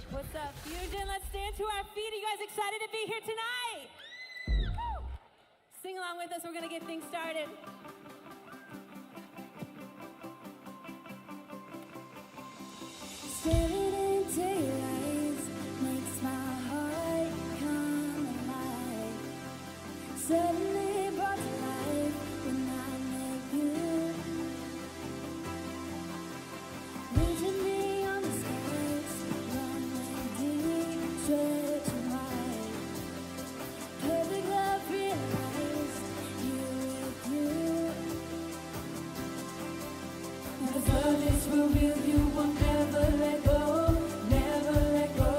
What's up, Fusion? Let's stand to our feet. Are you guys excited to be here tonight? Woo! Sing along with us. We're going to get things started. Staring into your eyes makes my heart come alive. Suddenly brought to life when I met you. Reaching beyond the skies, running deep, stretching wide. Perfect love realized here with you. Now the love is for real, you will never let go, never let go.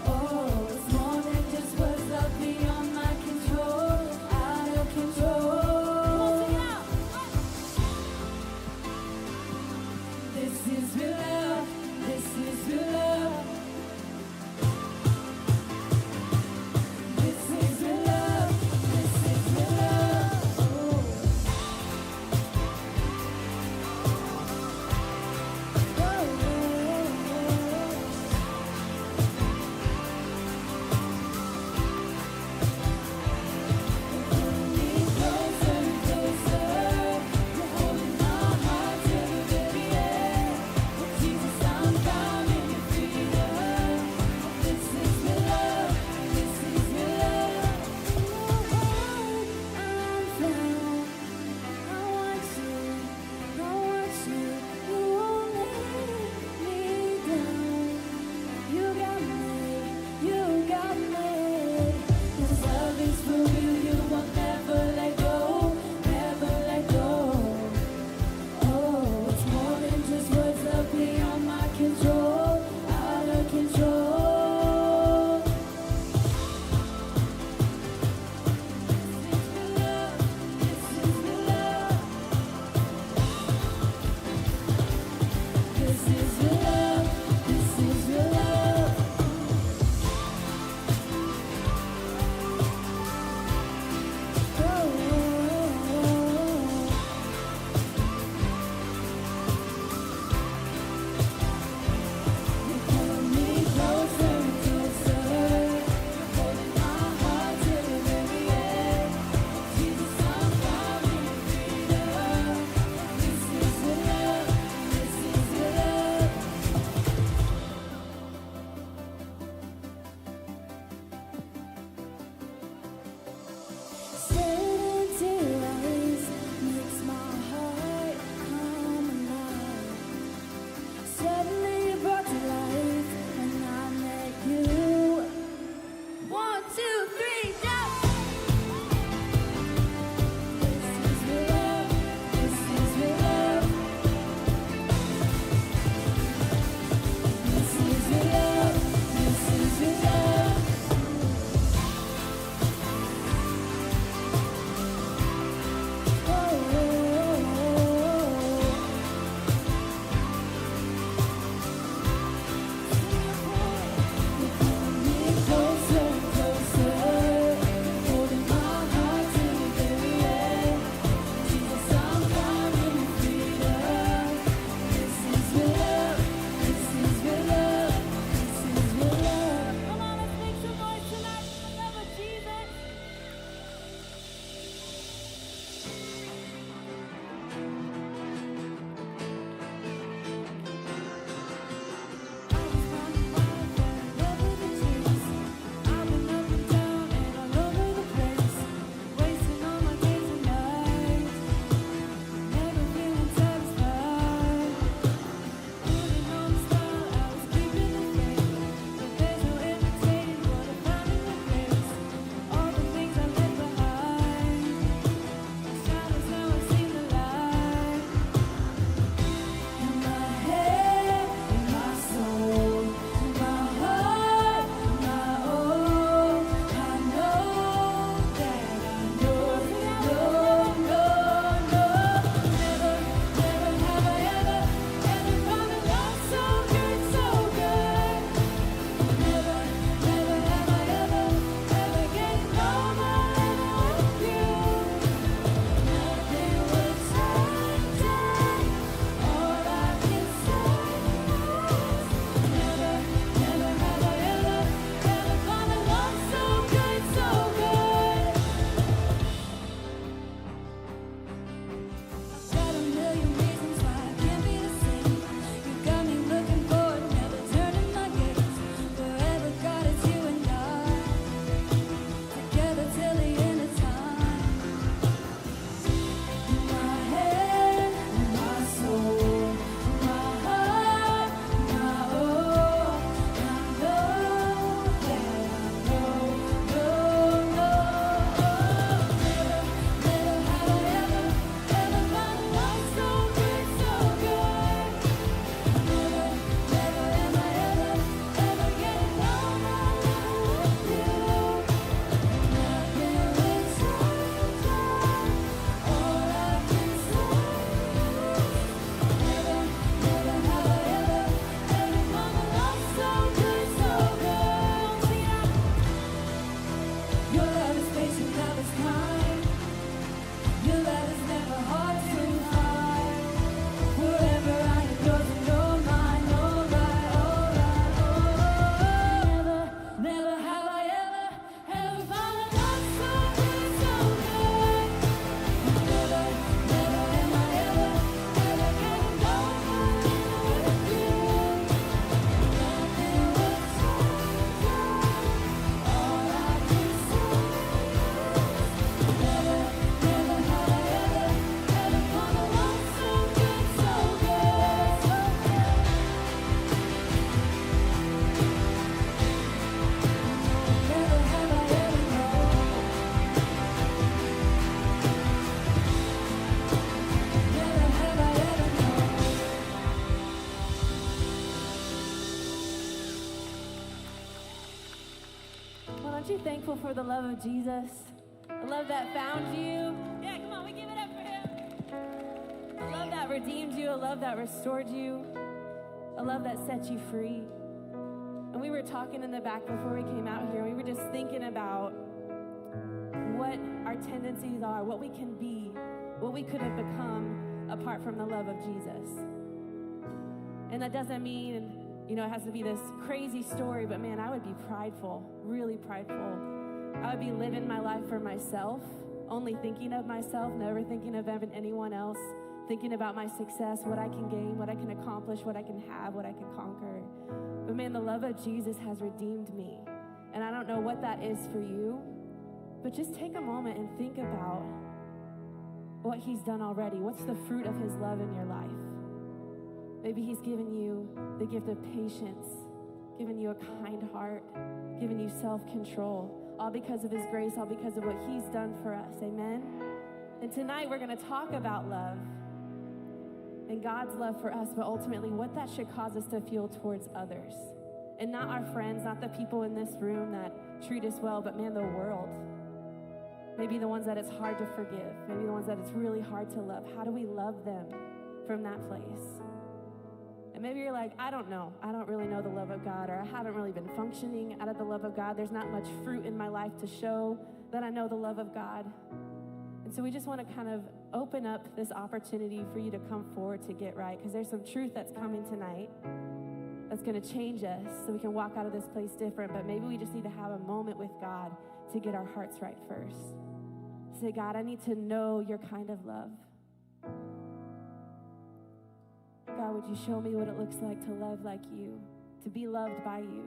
Oh, it's more than just what's up beyond my control. Aren't you thankful for the love of Jesus? The love that found you. Yeah, come on, we give it up for him. The love that redeemed you, a love that restored you, a love that set you free. And we were talking in the back before we came out here. We were just thinking about what our tendencies are, what we can be, what we could have become apart from the love of Jesus. And that doesn't mean, it has to be this crazy story, but man, I would be prideful, really prideful. I would be living my life for myself, only thinking of myself, never thinking of anyone else, thinking about my success, what I can gain, what I can accomplish, what I can have, what I can conquer. But man, the love of Jesus has redeemed me. And I don't know what that is for you, but just take a moment and think about what he's done already. What's the fruit of his love in your life? Maybe he's given you the gift of patience, given you a kind heart, given you self-control, all because of his grace, all because of what he's done for us. Amen? And tonight we're going to talk about love and God's love for us, but ultimately what that should cause us to feel towards others. And not our friends, not the people in this room that treat us well, but man, the world. Maybe the ones that it's hard to forgive. Maybe the ones that it's really hard to love. How do we love them from that place? And maybe you're like, I don't know. I don't really know the love of God, or I haven't really been functioning out of the love of God. There's not much fruit in my life to show that I know the love of God. And so we just want to kind of open up this opportunity for you to come forward to get right, because there's some truth that's coming tonight that's going to change us so we can walk out of this place different. But maybe we just need to have a moment with God to get our hearts right first. Say, God, I need to know your kind of love. God, would you show me what it looks like to love like you, to be loved by you?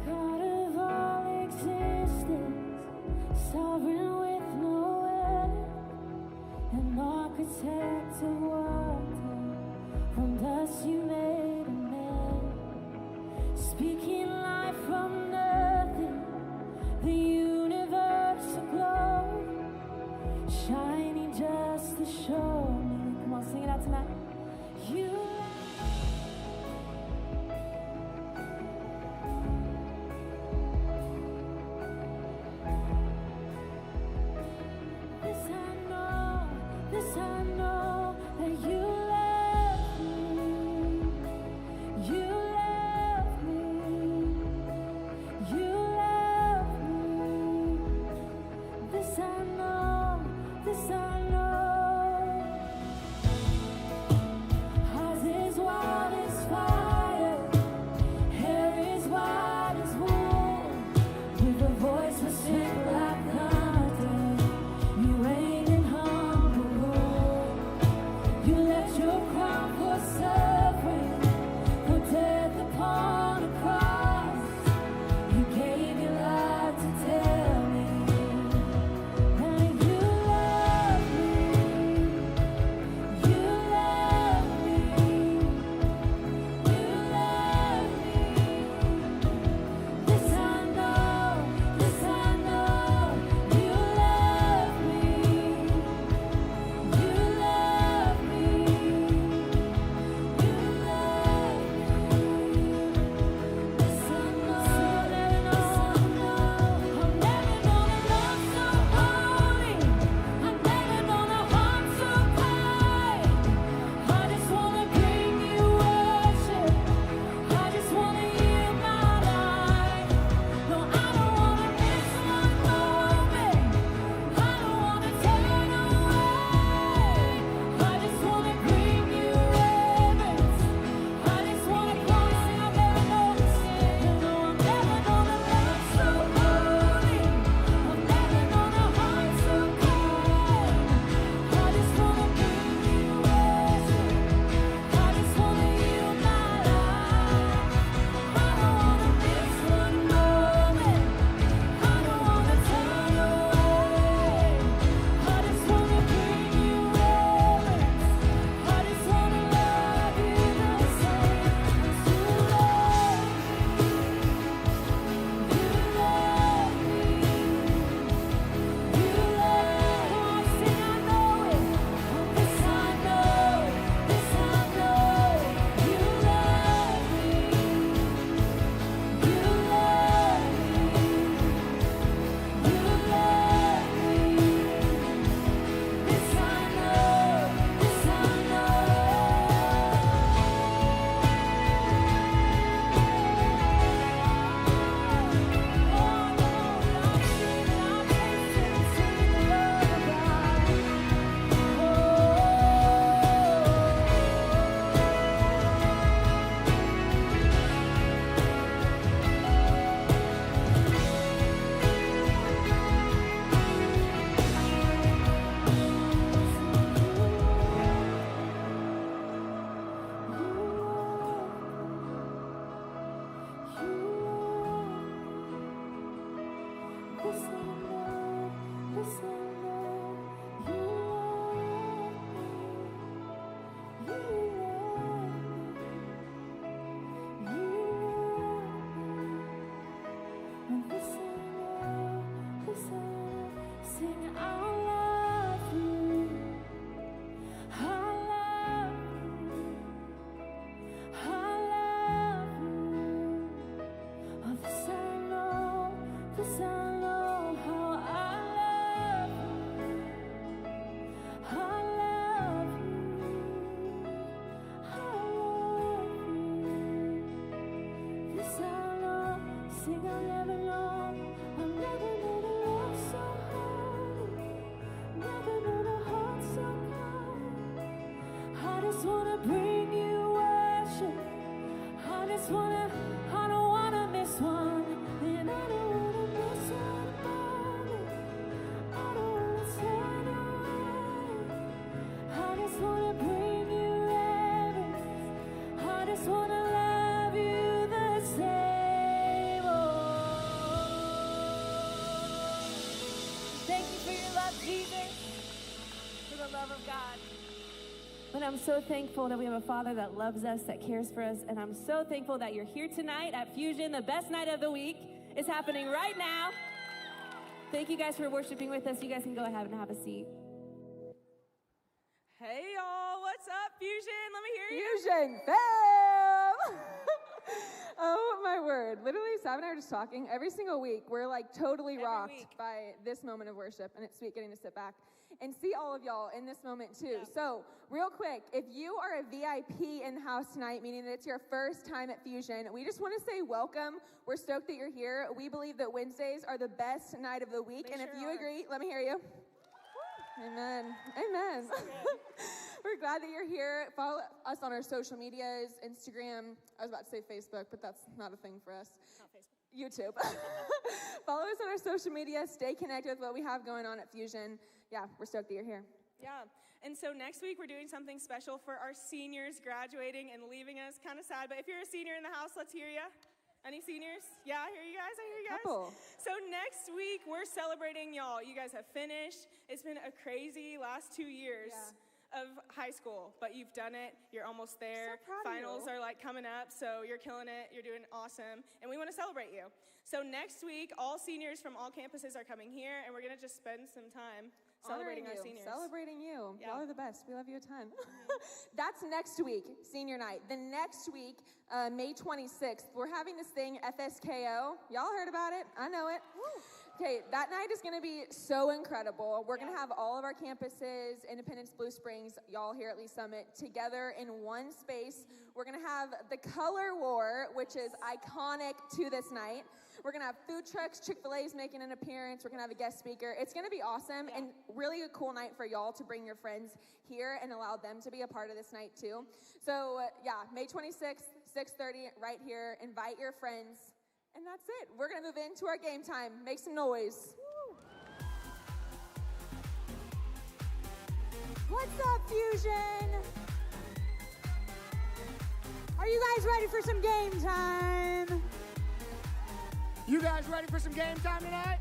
God of all existence, sovereign with no end, an architect of wonder, from dust you made a man, speaking life from nothing, the universe aglow, shining just to show me. Come on, sing it out tonight. You This I know that you love me. think I'll never know. I've never known a love so high, never known a heart so kind. I just wanna bring you worship. I just wanna, I don't wanna miss one, and I don't wanna miss one moment. I don't wanna turn away. I just wanna bring you reverence. I just wanna love you the same. Thank you for your love, Jesus, for the love of God. And I'm so thankful that we have a Father that loves us, that cares for us. And I'm so thankful that you're here tonight at Fusion. The best night of the week is happening right now. Thank you guys for worshiping with us. You guys can go ahead and have a seat. Hey y'all, what's up, Fusion? Let me hear you. Fusion fam! Oh my word. Literally, Sav and I are just talking. Every single week, we're like totally rocked week. by this moment of worship, and it's sweet getting to sit back and see all of y'all in this moment too. Yeah. So, real quick, if you are a VIP in the house tonight, meaning that it's your first time at Fusion, we just want to say welcome. We're stoked that you're here. We believe that Wednesdays are the best night of the week, They and if sure you are. agree, let me hear you. Amen. Amen. We're glad that you're here. Follow us on our social medias, Instagram. I was about to say Facebook, but that's not a thing for us. Not Facebook. YouTube. Follow us on our social media. Stay connected with what we have going on at Fusion. Yeah, we're stoked that you're here. Yeah, and so next week we're doing something special for our seniors graduating and leaving us. Kind of sad, but if you're a senior in the house, let's hear you. Any seniors? Yeah, I hear you guys. I hear you guys. Couple. So next week we're celebrating y'all. You guys have finished. It's been a crazy last 2 years. Of high school, but you've done it. You're almost there. So proud of Finals you. are like coming up, so you're killing it. You're doing awesome, and we want to celebrate you. So next week, all seniors from all campuses are coming here, and we're gonna just spend some time celebrating Honoring our you. seniors. Celebrating you. Yeah. Y'all are the best. We love you a ton. That's next week, senior night. The next week, May 26th, we're having this thing, FSKO. Y'all heard about it? I know it. Okay, that night is going to be so incredible. We're going to have all of our campuses, Independence, Blue Springs, y'all here at Lee Summit, together in one space. We're going to have the Color War, which is iconic to this night. We're going to have food trucks. Chick-fil-A is making an appearance. We're going to have a guest speaker. It's going to be awesome and really a cool night for y'all to bring your friends here and allow them to be a part of this night too. So, May 26th, 6:30, right here. Invite your friends. And that's it. We're going to move into our game time. Make some noise. What's up, Fusion? Are you guys ready for some game time? You guys ready for some game time tonight?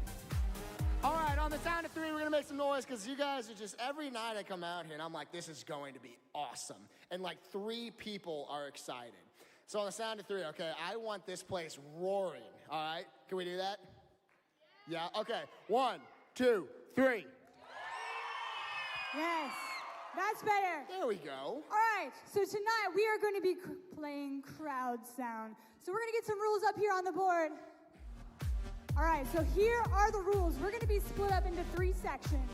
All right, on the count of three, we're gonna make some noise because you guys are just, every night I come out here and I'm like, this is going to be awesome. And like 3 people are excited. So on the sound of 3, okay, I want this place roaring, all right? Can we do that? Yeah, okay. 1, 2, 3. Yes, that's better. There we go. All right, so tonight we are going to be playing crowd sound. So we're going to get some rules up here on the board. All right, so here are the rules. We're going to be split up into 3 sections.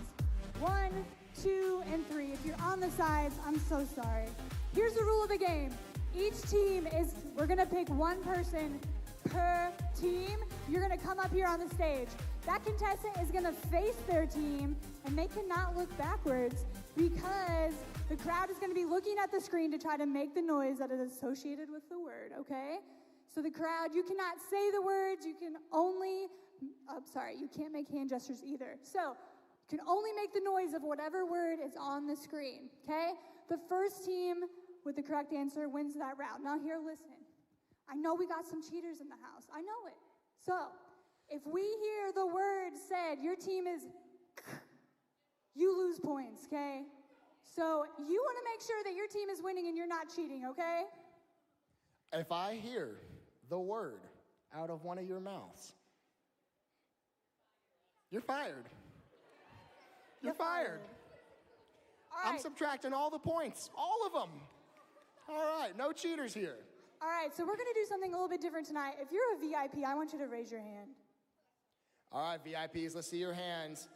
1, 2, and 3. If you're on the sides, I'm so sorry. Here's the rule of the game. Each team is, we're going to pick one person per team. You're going to come up here on the stage. That contestant is going to face their team, and they cannot look backwards because the crowd is going to be looking at the screen to try to make the noise that is associated with the word, okay? So the crowd, you cannot say the words, you can only, you can't make hand gestures either. So you can only make the noise of whatever word is on the screen, okay? The first team with the correct answer wins that round. Now here, listen. I know we got some cheaters in the house. I know it. So if we hear the word said, your team is, you lose points, okay? So you want to make sure that your team is winning and you're not cheating, okay? If I hear the word out of one of your mouths, you're fired. You're fired. All right. I'm subtracting all the points, all of them. All right, no cheaters here. All right, so we're going to do something a little bit different tonight. If you're a VIP, I want you to raise your hand. All right, VIPs, let's see your hands.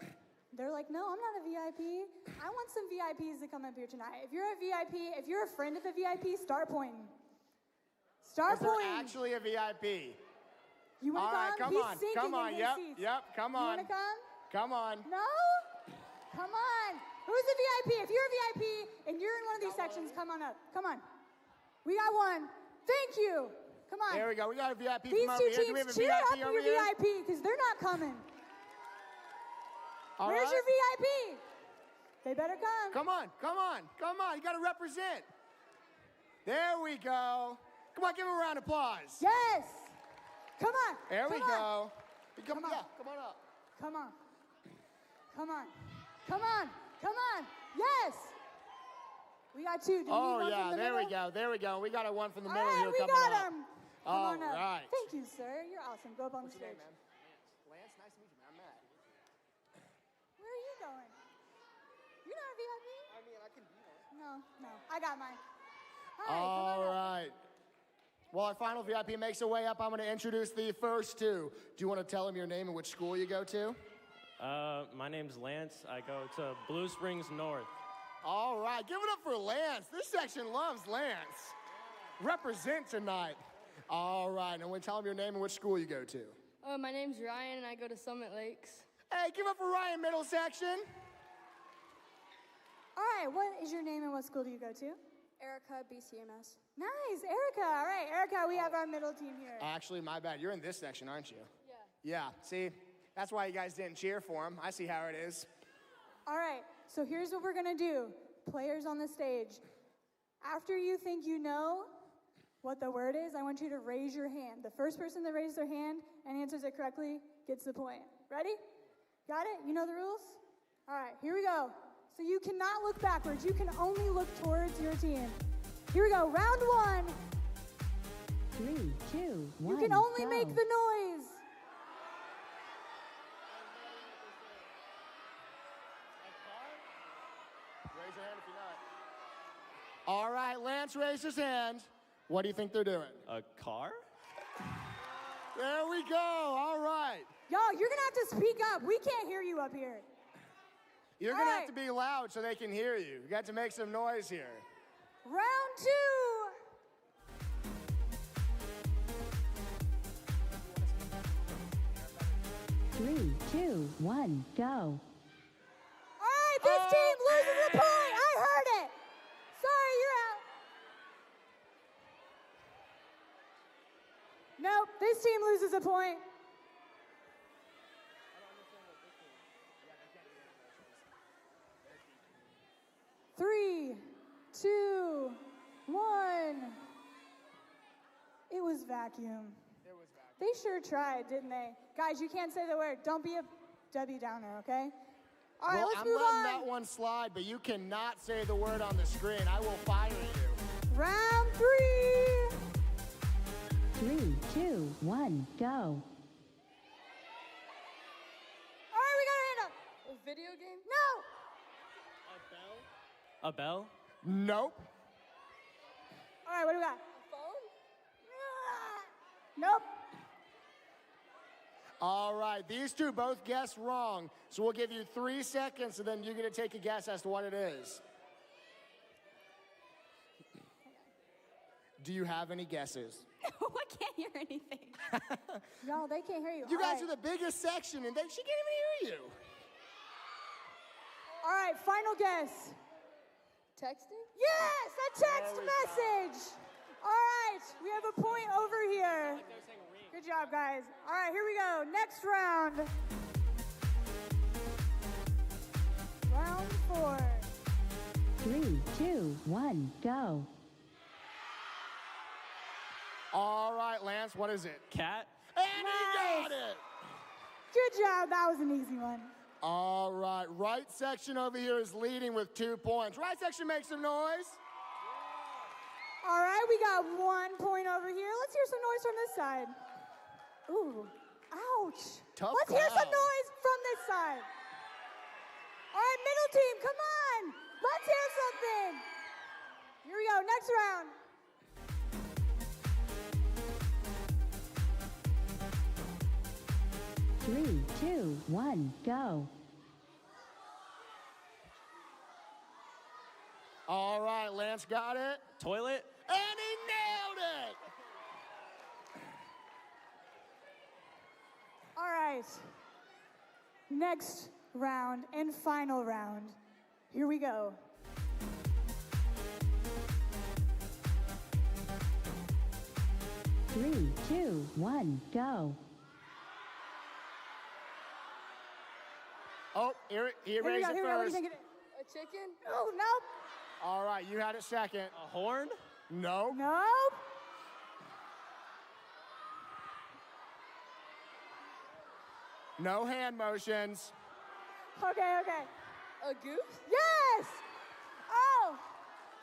They're like, no, I'm not a VIP. I want some VIPs to come up here tonight. If you're a VIP, if you're a friend of the VIP, start pointing. Start Is there pointing. actually a VIP? You want All to right, come? come He's on, sinking come on. in his Yep, seats. yep, come You on. want to come? Come on. No? Come on. Who's a VIP? If you're a VIP and you're in one of these sections, come on up. Come on. We got one. Thank you. Come on. There we go. We got a VIP These from over two here. Do we have a teams, cheer VIP up over your here? VIP because they're not coming. All Where's right. your VIP? They better come. Come on, come on, come on. You got to represent. There we go. Come on, give him a round of applause. Yes. Come on. There we Come on. go. Come, Come on. Yeah, come on up. Come on. Come on. Come on. Come on. Yes. We got two. Do we need Oh, one yeah, from the there we middle? go. There we go. We got a one from the All middle right, here we coming got up. him. Come on up. right. Thank you, sir. You're awesome. Go up on the What's your stage. name, man? Lance, nice to meet you, man. I'm Matt. Where are you going? You're not a VIP? I mean, I can be one. No. I got mine. Hi, All come on up. right. While our final VIP makes her way up, I'm going to introduce the first two. Do you want to tell them your name and which school you go to? My name's Lance. I go to Blue Springs North. All right, give it up for Lance. This section loves Lance. Represent tonight. All right, and we tell them your name and which school you go to. My name's Ryan, and I go to Summit Lakes. Hey, give up for Ryan, middle section. All right, what is your name and what school do you go to? Erica, BCMS. Nice, Erica. All right, Erica, we have our middle team here. Actually, my bad. You're in this section, aren't you? Yeah. Yeah, see? That's why you guys didn't cheer for him. I see how it is. All right, so here's what we're gonna do. Players on the stage, after you think you know what the word is, I want you to raise your hand. The first person that raises their hand and answers it correctly gets the point. Ready? Got it? You know the rules? All right, here we go. So you cannot look backwards. You can only look towards your team. Here we go, round one. 3, 2, 1. You can only go. make the noise. Raise your hand if you know it. All right, Lance raised his hand. What do you think they're doing? A car? There we go. All right. Y'all, you're gonna have to speak up. We can't hear you up here. You're All going to right. have to be loud so they can hear you. You got to make some noise here. Round two. Three, 2, 1, go. All right, this team loses a point. I heard it. Sorry, you're out. Nope, this team loses a point. Three, two, one. It was vacuum. They sure tried, didn't they? Guys, you can't say the word. Don't be a Debbie Downer, okay? All right, Well, let's I'm move letting on. that one slide, but you cannot say the word on the screen. I will fire you. Round three. 3, 2, 1, go. All right, we got our hand up. A video game? No. A bell? Nope. All right, what do we got? A phone? Nope. All right, these two both guessed wrong, so we'll give you 3 seconds, and then you're going to take a guess as to what it is. Do you have any guesses? No, I can't hear anything. Y'all, they can't hear you. You All guys right. are the biggest section, and she can't even hear you. All right, final guess. Texting? Yes, a text message. All right, we have a point over here. Good job, guys. All right, here we go. Next round. Round 4. 3, 2, 1, go. All right, Lance, what is it? Cat? And he got it. Good job. That was an easy one. All right, right section over here is leading with 2 points. Right section, make some noise. All right, we got 1 point over here. Let's hear some noise from this side. Ooh, ouch. Tough Let's hear some crowd. noise from this side. All right, middle team, come on. Let's hear something. Here we go, next round. Three, 2, 1, go. All right, Lance got it. Toilet? And he nailed it. right. Next round and final round. Here we go. Three, two, one, go. Oh, here Here we raised go. it Here we go. What do you first. think? A chicken? Oh, nope. All right, you had it second. A horn? No. Nope. No hand motions. Okay. A goose? Yes. Oh.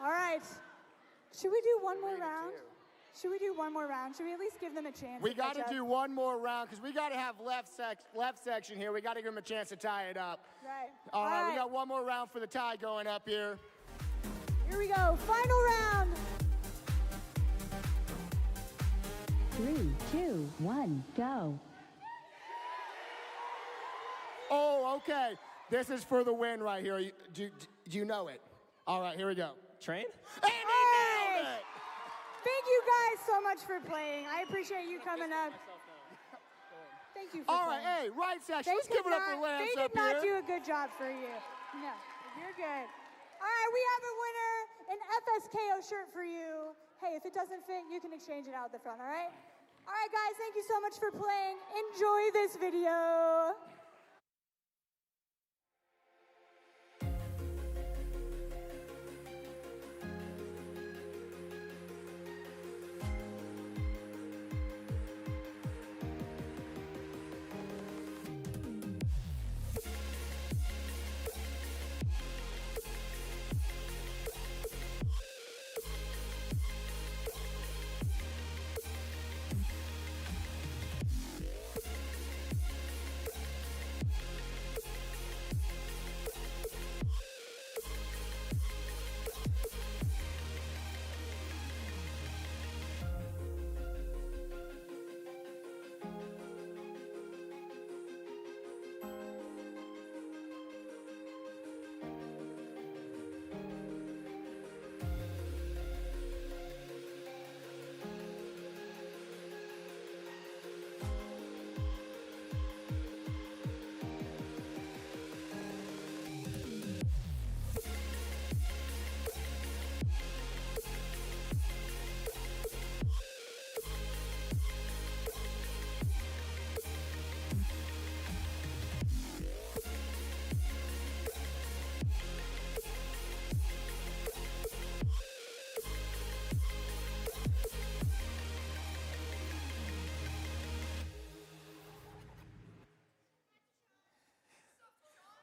All right. Should we do one more round? Should we do one more round? Should we at least give them a chance? We to got catch to up? do one more round because we got to have left section here. We got to give them a chance to tie it up. Right. All right, we got one more round for the tie going up here. Here we go. Final round. Three, two, one, go. Oh, okay. This is for the win right here. Do you know it? All right, here we go. Train? And he nailed it! Thank you guys so much for playing. I appreciate you coming up. Thank you for All right, playing. hey, right section. Let's give it up for Lance They up did not here. do a good job for you. No, you're good. All right, we have a winner, an FSKO shirt for you. Hey, if it doesn't fit, you can exchange it out at the front, all right? All right, guys, thank you so much for playing. Enjoy this video.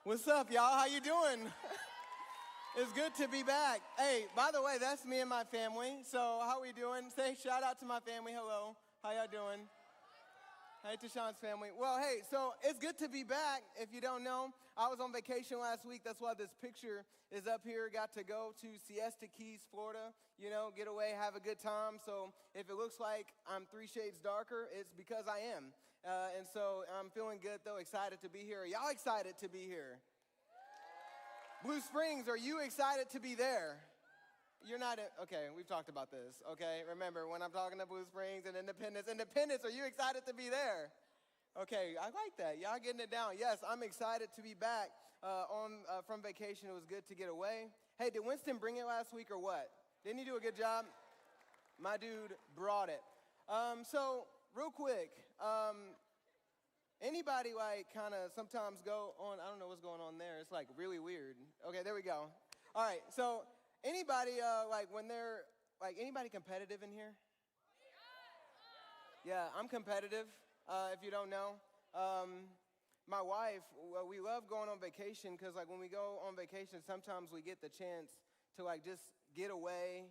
What's up, y'all? How you doing? It's good to be back. Hey, by the way, that's me and my family. So how we doing? Say shout out to my family. Hello. How y'all doing? Hey to Sean's family. Well, hey, so it's good to be back. If you don't know, I was on vacation last week. That's why this picture is up here. Got to go to Siesta Keys, Florida. You know, get away, have a good time. So if it looks like I'm 3 shades darker, it's because I am. And so I'm feeling good, though, excited to be here. Are y'all excited to be here? Blue Springs, are you excited to be there? You're not, okay, we've talked about this, okay? Remember, when I'm talking to Blue Springs and Independence, are you excited to be there? Okay, I like that. Y'all getting it down. Yes, I'm excited to be back from vacation. It was good to get away. Hey, did Winston bring it last week or what? Didn't he do a good job? My dude brought it. So, real quick, anybody like kind of sometimes go on, I don't know what's going on there. It's like really weird. Okay, there we go. All right, so anybody like when they're, like anybody competitive in here? Yeah, I'm competitive, if you don't know. My wife, we love going on vacation because like when we go on vacation, sometimes we get the chance to like just get away,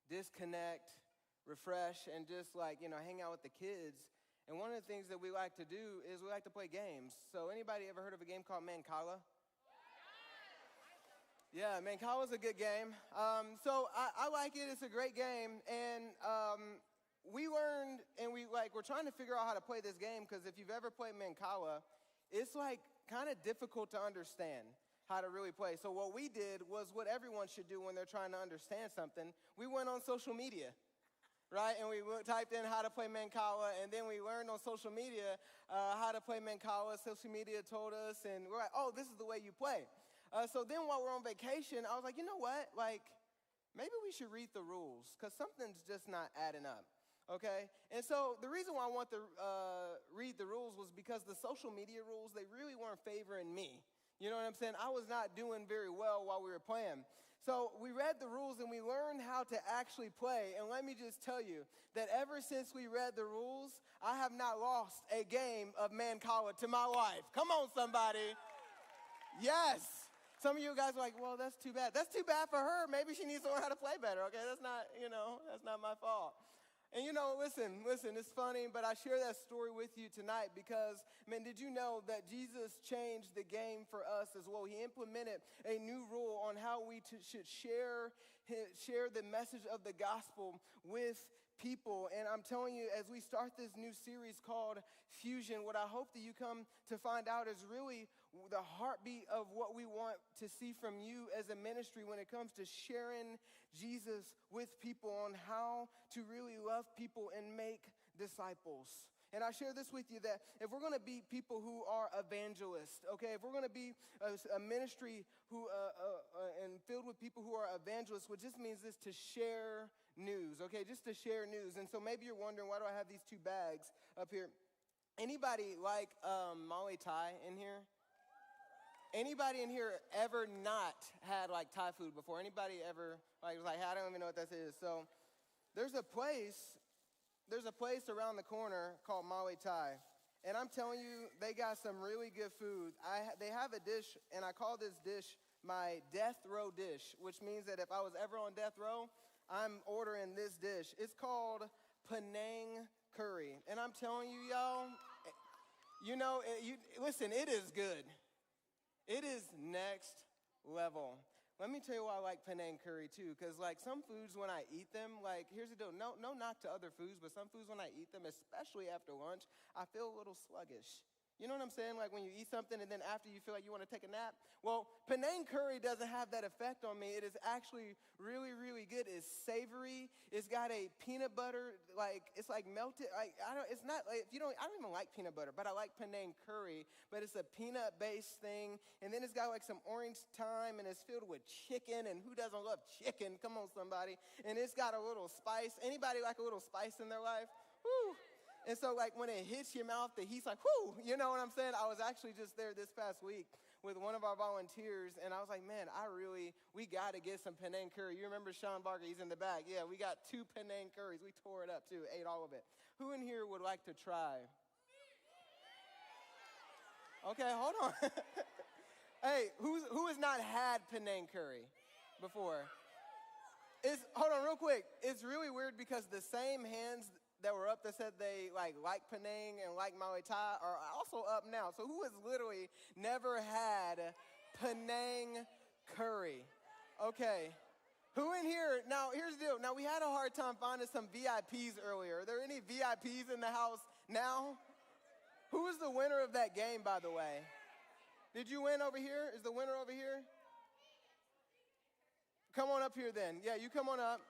disconnect, refresh, and just like, you know, hang out with the kids. And one of the things that we like to do is we like to play games. So anybody ever heard of a game called Mancala? Yeah, Mancala's a good game. So I like it. It's a great game. And we learned, and we're trying to figure out how to play this game because if you've ever played Mancala, it's like kind of difficult to understand how to really play. So what we did was what everyone should do when they're trying to understand something. We went on social media. right? And we typed in how to play Mancala, and then we learned on social media how to play Mancala. Social media told us, and we're like, oh, this is the way you play. So then while we're on vacation, I was like, you know what? Like, maybe we should read the rules, because something's just not adding up, okay? And so the reason why I want to read the rules was because the social media rules, they really weren't favoring me. You know what I'm saying? I was not doing very well while we were playing. So we read the rules and we learned how to actually play. And let me just tell you that ever since we read the rules, I have not lost a game of Mancala to my wife. Come on, somebody. Yes. Some of you guys are like, well, that's too bad. That's too bad for her. Maybe she needs to learn how to play better, okay? That's not, that's not my fault. And listen, it's funny, but I share that story with you tonight because, man, did you know that Jesus changed the game for us as well? He implemented a new rule on how we should share the message of the gospel with people. And I'm telling you, as we start this new series called Fusion, what I hope that you come to find out is really the heartbeat of what we want to see from you as a ministry when it comes to sharing Jesus with people on how to really love people and make disciples. And I share this with you that if we're going to be people who are evangelists, okay, if we're going to be a ministry who and filled with people who are evangelists, what just means is to share news, okay, just to share news. And so maybe you're wondering, why do I have these two bags up here? Anybody like Muay Thai in here? Anybody in here ever not had like Thai food before? Anybody ever was like, I don't even know what this is. So there's a place around the corner called Muay Thai. And I'm telling you, they got some really good food. They have a dish, and I call this dish my death row dish, which means that if I was ever on death row, I'm ordering this dish. It's called Penang curry. And I'm telling you, y'all, listen, it is good. It is next level. Let me tell you why I like Penang curry too, because like some foods when I eat them, like here's the deal, no knock to other foods, but some foods when I eat them, especially after lunch, I feel a little sluggish. You know what I'm saying? Like when you eat something and then after you feel like you want to take a nap. Well, Penang curry doesn't have that effect on me. It is actually really, really good. It's savory. It's got a peanut butter, it's like melted. I don't even like peanut butter, but I like Penang curry. But it's a peanut-based thing. And then it's got like some orange thyme and it's filled with chicken. And who doesn't love chicken? Come on, somebody. And it's got a little spice. Anybody like a little spice in their life? Woo! And so, like, when it hits your mouth, the heat's like, whoo, you know what I'm saying? I was actually just there this past week with one of our volunteers, and I was like, man, we got to get some Penang curry. You remember Sean Barker? He's in the back. Yeah, we got 2 Penang curries. We tore it up, too, ate all of it. Who in here would like to try? Okay, hold on. Hey, who has not had Penang curry before? Hold on real quick. It's really weird because the same hands that were up that said they like Penang and like Muay Thai are also up now. So who has literally never had Penang curry? Okay. Who in here? Now, here's the deal. Now, we had a hard time finding some VIPs earlier. Are there any VIPs in the house now? Who is the winner of that game, by the way? Did you win over here? Is the winner over here? Come on up here then. Yeah, you come on up.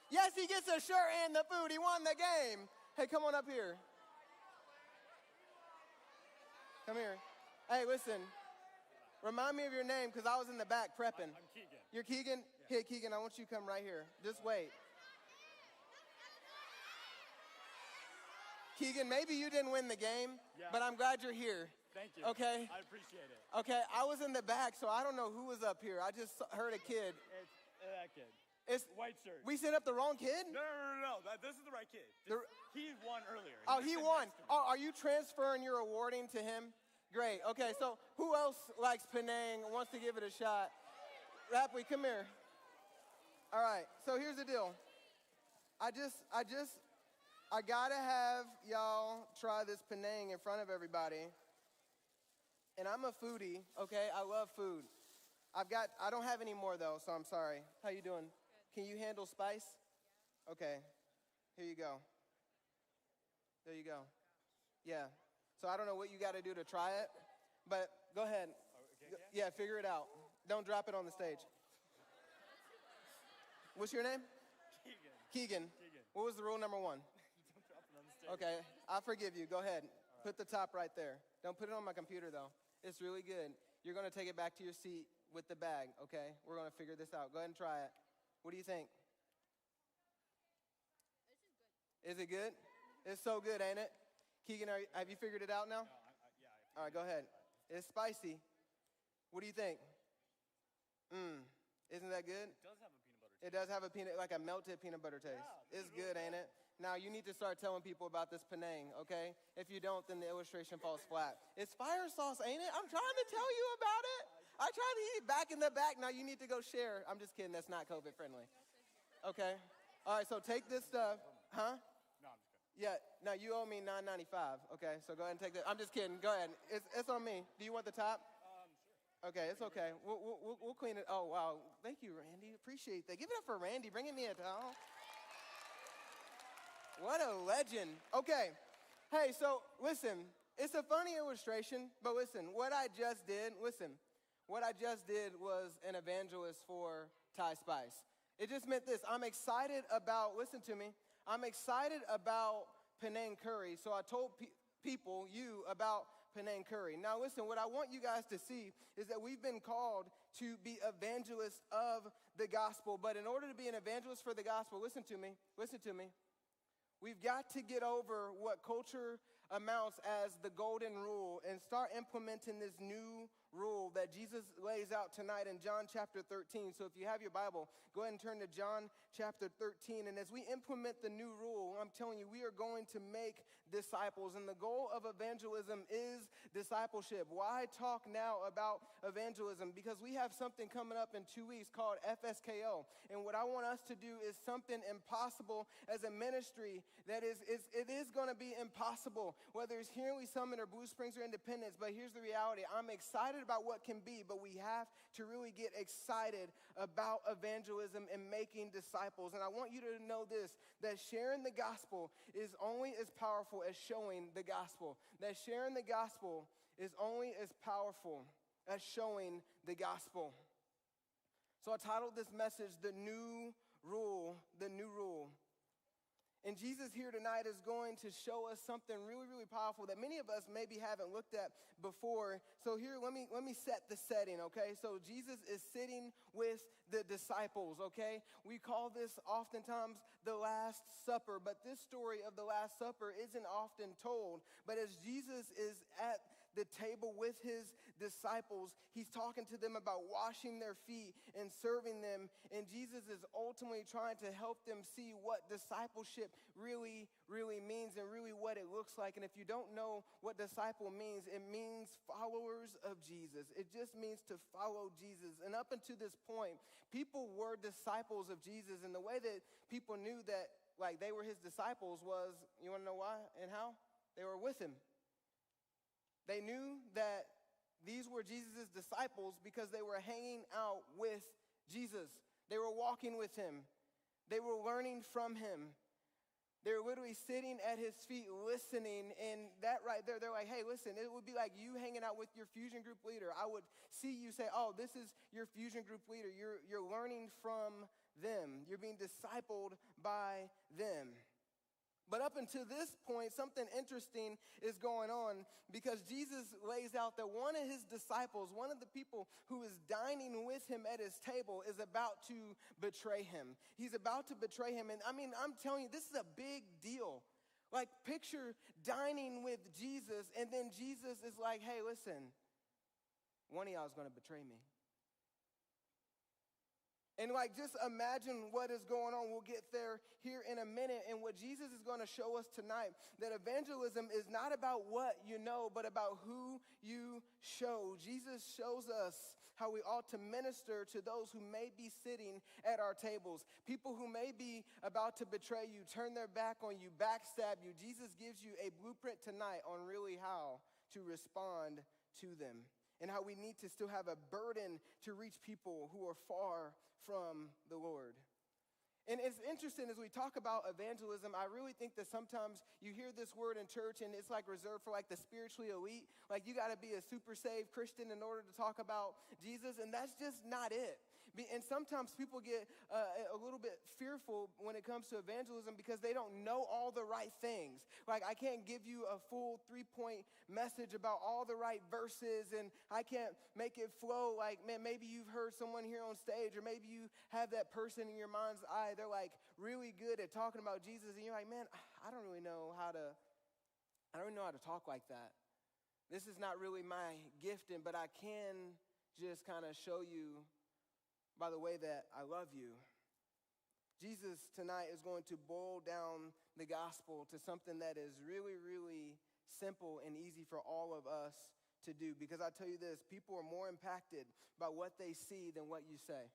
Yes, he gets a shirt and the food. He won the game. Hey, come on up here. Come here. Hey, listen. Remind me of your name because I was in the back prepping. I'm Keegan. You're Keegan? Yeah. Hey, Keegan, I want you to come right here. Just wait. Keegan, maybe you didn't win the game, but I'm glad you're here. Thank you. Okay? I appreciate it. Okay, I was in the back, so I don't know who was up here. I just heard a kid. It's that kid. It's white shirt. We set up the wrong kid? No. This is the right kid. He won earlier. He won. Oh, are you transferring your awarding to him? Great. Okay, so who else likes Penang, wants to give it a shot? Rapley, come here. All right, so here's the deal. I gotta have y'all try this Penang in front of everybody. And I'm a foodie, okay? I love food. I don't have any more though, so I'm sorry. How you doing? Good. Can you handle spice? Yeah. Okay. Here you go. There you go. Yeah. So I don't know what you got to do to try it, but go ahead. Okay, yeah, figure it out. Don't drop it on the stage. What's your name? Keegan. Keegan, what was the rule number 1? Don't drop it on the stage. Okay, I forgive you. Go ahead. Put the top right there. Don't put it on my computer, though. It's really good. You're going to take it back to your seat with the bag, okay? We're going to figure this out. Go ahead and try it. What do you think? Is it good? It's so good, ain't it? Keegan, have you figured it out now? Yeah. All right, go ahead. It's spicy. What do you think? Isn't that good? It does have a peanut butter taste. It does have like a melted peanut butter taste. Yeah, It's good, ain't it? Now, you need to start telling people about this Penang, okay? If you don't, then the illustration falls flat. It's fire sauce, ain't it? I'm trying to tell you about it. I tried to eat it back in the back. Now you need to go share. I'm just kidding. That's not COVID friendly. Okay? All right, so take this stuff. Huh? No, I'm just kidding. Yeah, now you owe me $9.95, okay? So go ahead and take that. I'm just kidding. Go ahead. It's on me. Do you want the top? Sure. Okay, it's okay. We'll clean it. Oh, wow. Thank you, Randy. Appreciate that. Give it up for Randy. Bringing me a towel. What a legend. Okay. Hey, so listen. It's a funny illustration, but listen, what I just did was an evangelist for Thai Spice. It just meant this. I'm excited about, listen to me, I'm excited about Penang curry. So I told people, you, about Penang curry. Now listen, what I want you guys to see is that we've been called to be evangelists of the gospel. But in order to be an evangelist for the gospel, listen to me. We've got to get over what culture amounts as the golden rule and start implementing this new rule that Jesus lays out tonight in John chapter 13. So if you have your Bible, go ahead and turn to John chapter 13. And as we implement the new rule, I'm telling you, we are going to make disciples. And the goal of evangelism is discipleship. Why talk now about evangelism? Because we have something coming up in 2 weeks called FSKO. And what I want us to do is something impossible as a ministry that is going to be impossible, whether it's here in Lee Summit or Blue Springs or Independence. But here's the reality. I'm excited about what can be, but we have to really get excited about evangelism and making disciples. And I want you to know this, that sharing the gospel is only as powerful as showing the gospel. That sharing the gospel is only as powerful as showing the gospel. So I titled this message, The New Rule, The New Rule. And Jesus here tonight is going to show us something really, really powerful that many of us maybe haven't looked at before. So here, let me set the setting, okay? So Jesus is sitting with the disciples, okay? We call this oftentimes the Last Supper, but this story of the Last Supper isn't often told. But as Jesus is at the table with his disciples, he's talking to them about washing their feet and serving them. And Jesus is ultimately trying to help them see what discipleship really, really means and really what it looks like. And if you don't know what disciple means, it means followers of Jesus. It just means to follow Jesus. And up until this point, people were disciples of Jesus. And the way that people knew that like they were his disciples was, you want to know why and how? They were with him. They knew that these were Jesus' disciples because they were hanging out with Jesus. They were walking with him. They were learning from him. They were literally sitting at his feet listening, and that right there, they're like, hey, listen, it would be like you hanging out with your fusion group leader. I would see you say, oh, this is your fusion group leader. You're learning from them. You're being discipled by them. But up until this point, something interesting is going on because Jesus lays out that one of his disciples, one of the people who is dining with him at his table, is about to betray him. He's about to betray him. And I mean, I'm telling you, this is a big deal. Like, picture dining with Jesus, and then Jesus is like, hey, listen, one of y'all is going to betray me. And like, just imagine what is going on. We'll get there here in a minute. And what Jesus is going to show us tonight, that evangelism is not about what you know, but about who you show. Jesus shows us how we ought to minister to those who may be sitting at our tables. People who may be about to betray you, turn their back on you, backstab you. Jesus gives you a blueprint tonight on really how to respond to them, and how we need to still have a burden to reach people who are far from the Lord. And it's interesting as we talk about evangelism, I really think that sometimes you hear this word in church and it's like reserved for like the spiritually elite. Like you got to be a super saved Christian in order to talk about Jesus, and that's just not it. And sometimes people get a little bit fearful when it comes to evangelism because they don't know all the right things. Like, I can't give you a full 3-point message about all the right verses, and I can't make it flow. Like, man, maybe you've heard someone here on stage, or maybe you have that person in your mind's eye. They're like really good at talking about Jesus, and you're like, man, I don't really know how to talk like that. This is not really my gifting, but I can just kind of show you by the way that I love you. Jesus tonight is going to boil down the gospel to something that is really, really simple and easy for all of us to do. Because I tell you this, people are more impacted by what they see than what you say.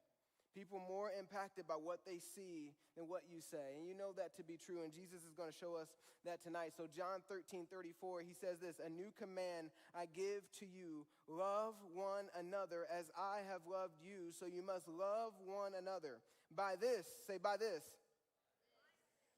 People are more impacted by what they see than what you say. And you know that to be true, and Jesus is going to show us that tonight. So John 13:34, he says this, "A new command I give to you, love one another as I have loved you, so you must love one another. By this," say by this.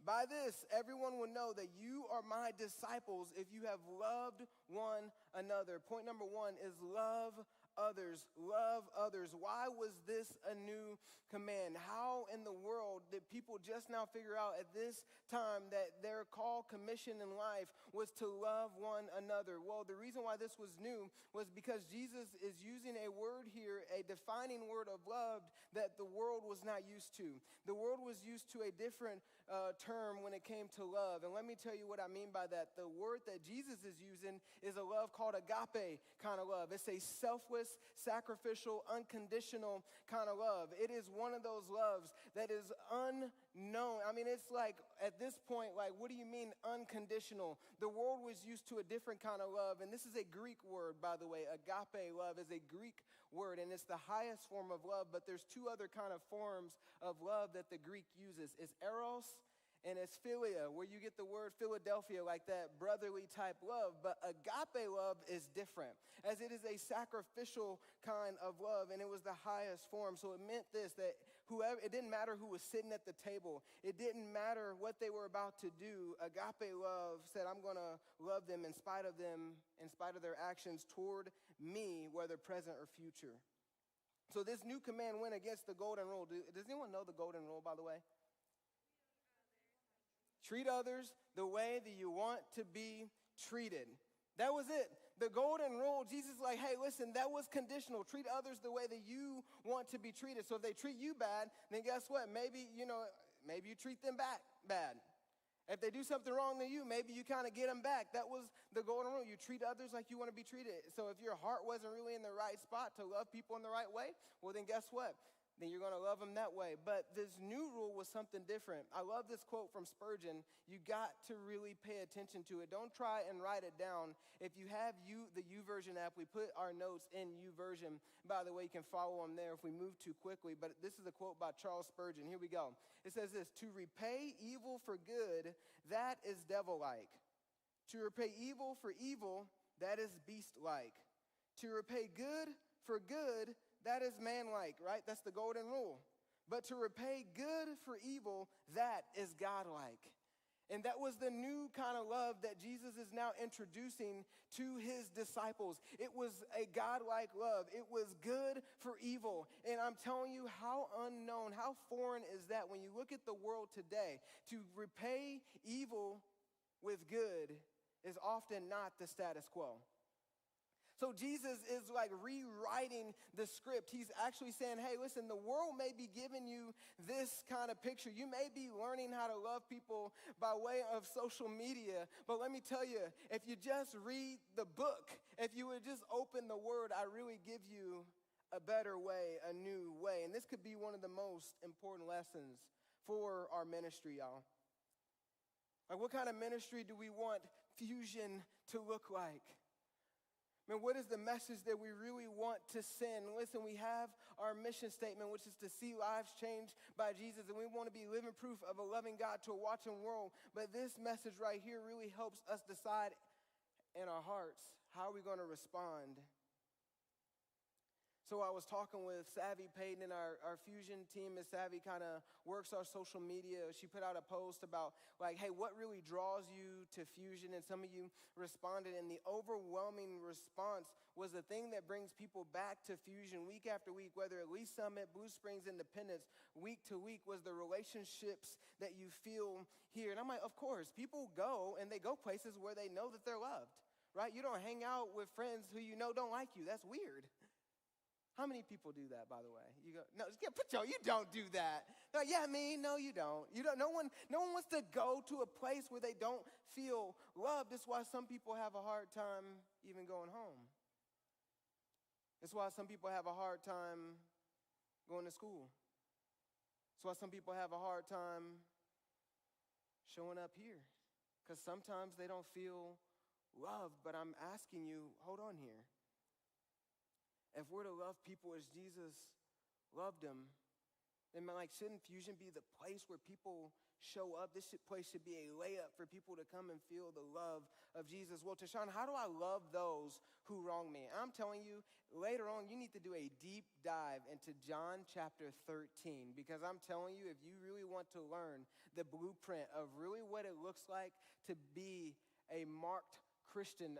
"By this, everyone will know that you are my disciples if you have loved one another." Point number one is love others. Love others. Why was this a new command? How in the world did people just now figure out at this time that their call, commission in life was to love one another? Well, the reason why this was new was because Jesus is using a word here, a defining word of love that the world was not used to. The world was used to a different term when it came to love. And let me tell you what I mean by that. The word that Jesus is using is a love called agape kind of love. It's a selfless, sacrificial, unconditional kind of love. It is one of those loves that is unknown. I mean, it's like, at this point, like, what do you mean unconditional? The world was used to a different kind of love, and this is a Greek word, by the way. Agape love is a Greek word, and it's the highest form of love, but there's two other kind of forms of love that the Greek uses. It's eros, and it's philia, where you get the word Philadelphia, like that brotherly type love. But agape love is different, as it is a sacrificial kind of love, and it was the highest form. So it meant this, that whoever, it didn't matter who was sitting at the table. It didn't matter what they were about to do. Agape love said, I'm going to love them, in spite of their actions toward me, whether present or future. So this new command went against the golden rule. Does anyone know the golden rule, by the way? Treat others the way that you want to be treated. That was it. The golden rule, Jesus is like, hey, listen, that was conditional. Treat others the way that you want to be treated. So if they treat you bad, then guess what? Maybe you treat them back bad. If they do something wrong to you, maybe you kind of get them back. That was the golden rule. You treat others like you want to be treated. So if your heart wasn't really in the right spot to love people in the right way, well, then guess what? Then you're going to love them that way. But this new rule was something different. I love this quote from Spurgeon. You got to really pay attention to it. Don't try and write it down. If you have the YouVersion app, we put our notes in YouVersion. By the way, you can follow them there if we move too quickly. But this is a quote by Charles Spurgeon. Here we go. It says this: to repay evil for good, that is devil-like. To repay evil for evil, that is beast-like. To repay good for good, that is man-like, right? That's the golden rule. But to repay good for evil, that is God-like. And that was the new kind of love that Jesus is now introducing to his disciples. It was a God-like love. It was good for evil. And I'm telling you, how unknown, how foreign is that when you look at the world today? To repay evil with good is often not the status quo. So Jesus is like rewriting the script. He's actually saying, hey, listen, the world may be giving you this kind of picture. You may be learning how to love people by way of social media. But let me tell you, if you just read the book, if you would just open the word, I really give you a better way, a new way. And this could be one of the most important lessons for our ministry, y'all. Like, what kind of ministry do we want Fusion to look like? Man, what is the message that we really want to send? Listen, we have our mission statement, which is to see lives changed by Jesus, and we want to be living proof of a loving God to a watching world. But this message right here really helps us decide in our hearts, how are we going to respond? So I was talking with Savvy Payton, and our Fusion team. Miss Savvy kind of works our social media. She put out a post about, like, hey, what really draws you to Fusion? And some of you responded, and the overwhelming response was the thing that brings people back to Fusion week after week, whether at Lee's Summit, Blue Springs, Independence, week to week, was the relationships that you feel here. And I'm like, of course, people go, and they go places where they know that they're loved, right? You don't hang out with friends who you know don't like you. That's weird. How many people do that, by the way? You go, no, you don't do that. No, yeah, me, no, you don't. No one wants to go to a place where they don't feel loved. That's why some people have a hard time even going home. That's why some people have a hard time going to school. That's why some people have a hard time showing up here. Because sometimes they don't feel loved, but I'm asking you, hold on here. If we're to love people as Jesus loved them, then shouldn't Fusion be the place where people show up? This place should be a layup for people to come and feel the love of Jesus. Well, Tashawn, how do I love those who wrong me? I'm telling you, later on, you need to do a deep dive into John chapter 13, because I'm telling you, if you really want to learn the blueprint of really what it looks like to be a marked Christian,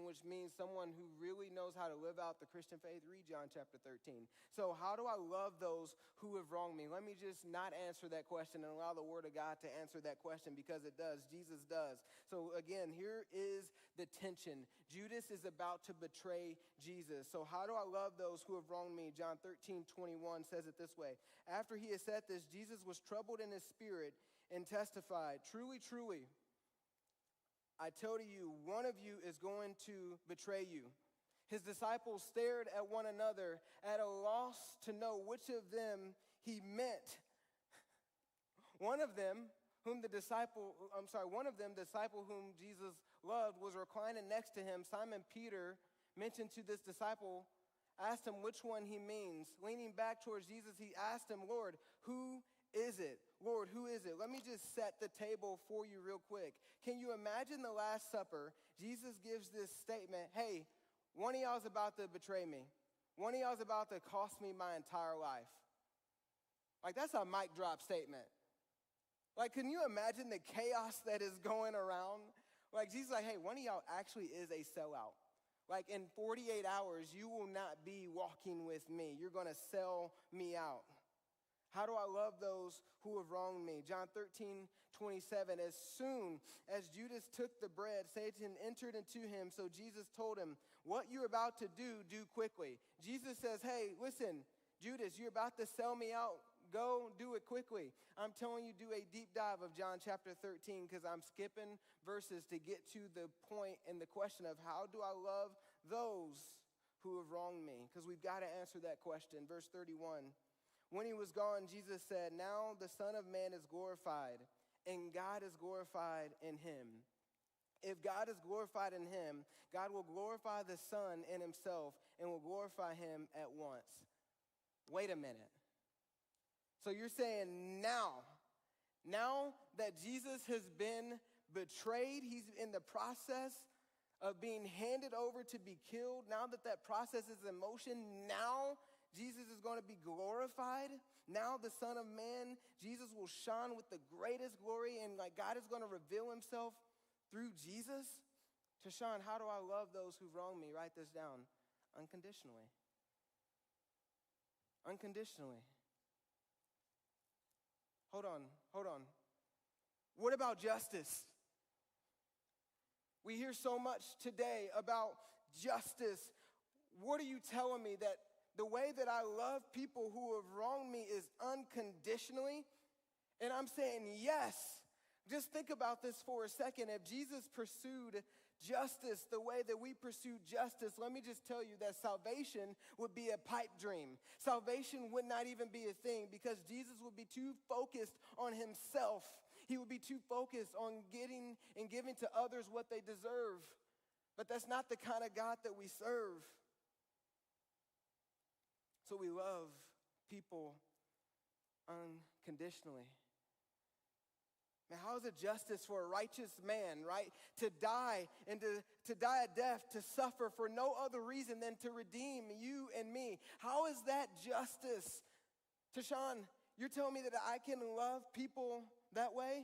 which means someone who really knows how to live out the Christian faith, read John chapter 13. So how do I love those who have wronged me? Let me just not answer that question and allow the Word of God to answer that question, because it does. Jesus does. So again, here is the tension. Judas is about to betray Jesus. So how do I love those who have wronged me? John 13:21 says it this way. After he had said this, Jesus was troubled in his spirit and testified, truly, truly, I tell you, one of you is going to betray you. His disciples stared at one another, at a loss to know which of them he meant. One of them, the disciple whom Jesus loved, was reclining next to him. Simon Peter mentioned to this disciple, asked him which one he means. Leaning back towards Jesus, he asked him, Lord, who is it? Lord, who is it? Let me just set the table for you real quick. Can you imagine the Last Supper? Jesus gives this statement, hey, one of y'all is about to betray me. One of y'all is about to cost me my entire life. That's a mic drop statement. Can you imagine the chaos that is going around? Jesus is like, hey, one of y'all actually is a sellout. In 48 hours, you will not be walking with me. You're going to sell me out. How do I love those who have wronged me? John 13:27, as soon as Judas took the bread, Satan entered into him. So Jesus told him, what you're about to do quickly. Jesus says, hey, listen, Judas, you're about to sell me out. Go do it quickly. I'm telling you, do a deep dive of John chapter 13, because I'm skipping verses to get to the point and the question of how do I love those who have wronged me? Because we've got to answer that question. Verse 31. When he was gone, Jesus said, now the Son of Man is glorified, and God is glorified in him. If God is glorified in him, God will glorify the Son in himself and will glorify him at once. Wait a minute. So you're saying now that Jesus has been betrayed, he's in the process of being handed over to be killed, now that process is in motion, now Jesus is going to be glorified. Now the Son of Man, Jesus will shine with the greatest glory, and God is going to reveal himself through Jesus. Tashawn, how do I love those who wrong me? Write this down. Unconditionally. Unconditionally. Hold on. What about justice? We hear so much today about justice. What are you telling me, that the way that I love people who have wronged me is unconditionally? And I'm saying yes. Just think about this for a second. If Jesus pursued justice the way that we pursue justice, let me just tell you that salvation would be a pipe dream. Salvation would not even be a thing, because Jesus would be too focused on himself. He would be too focused on getting and giving to others what they deserve. But that's not the kind of God that we serve. So we love people unconditionally. Man, How is it justice for a righteous man, right, to die and to die a death, to suffer for no other reason than to redeem you and me? How is that justice? Tashawn, you're telling me that I can love people that way?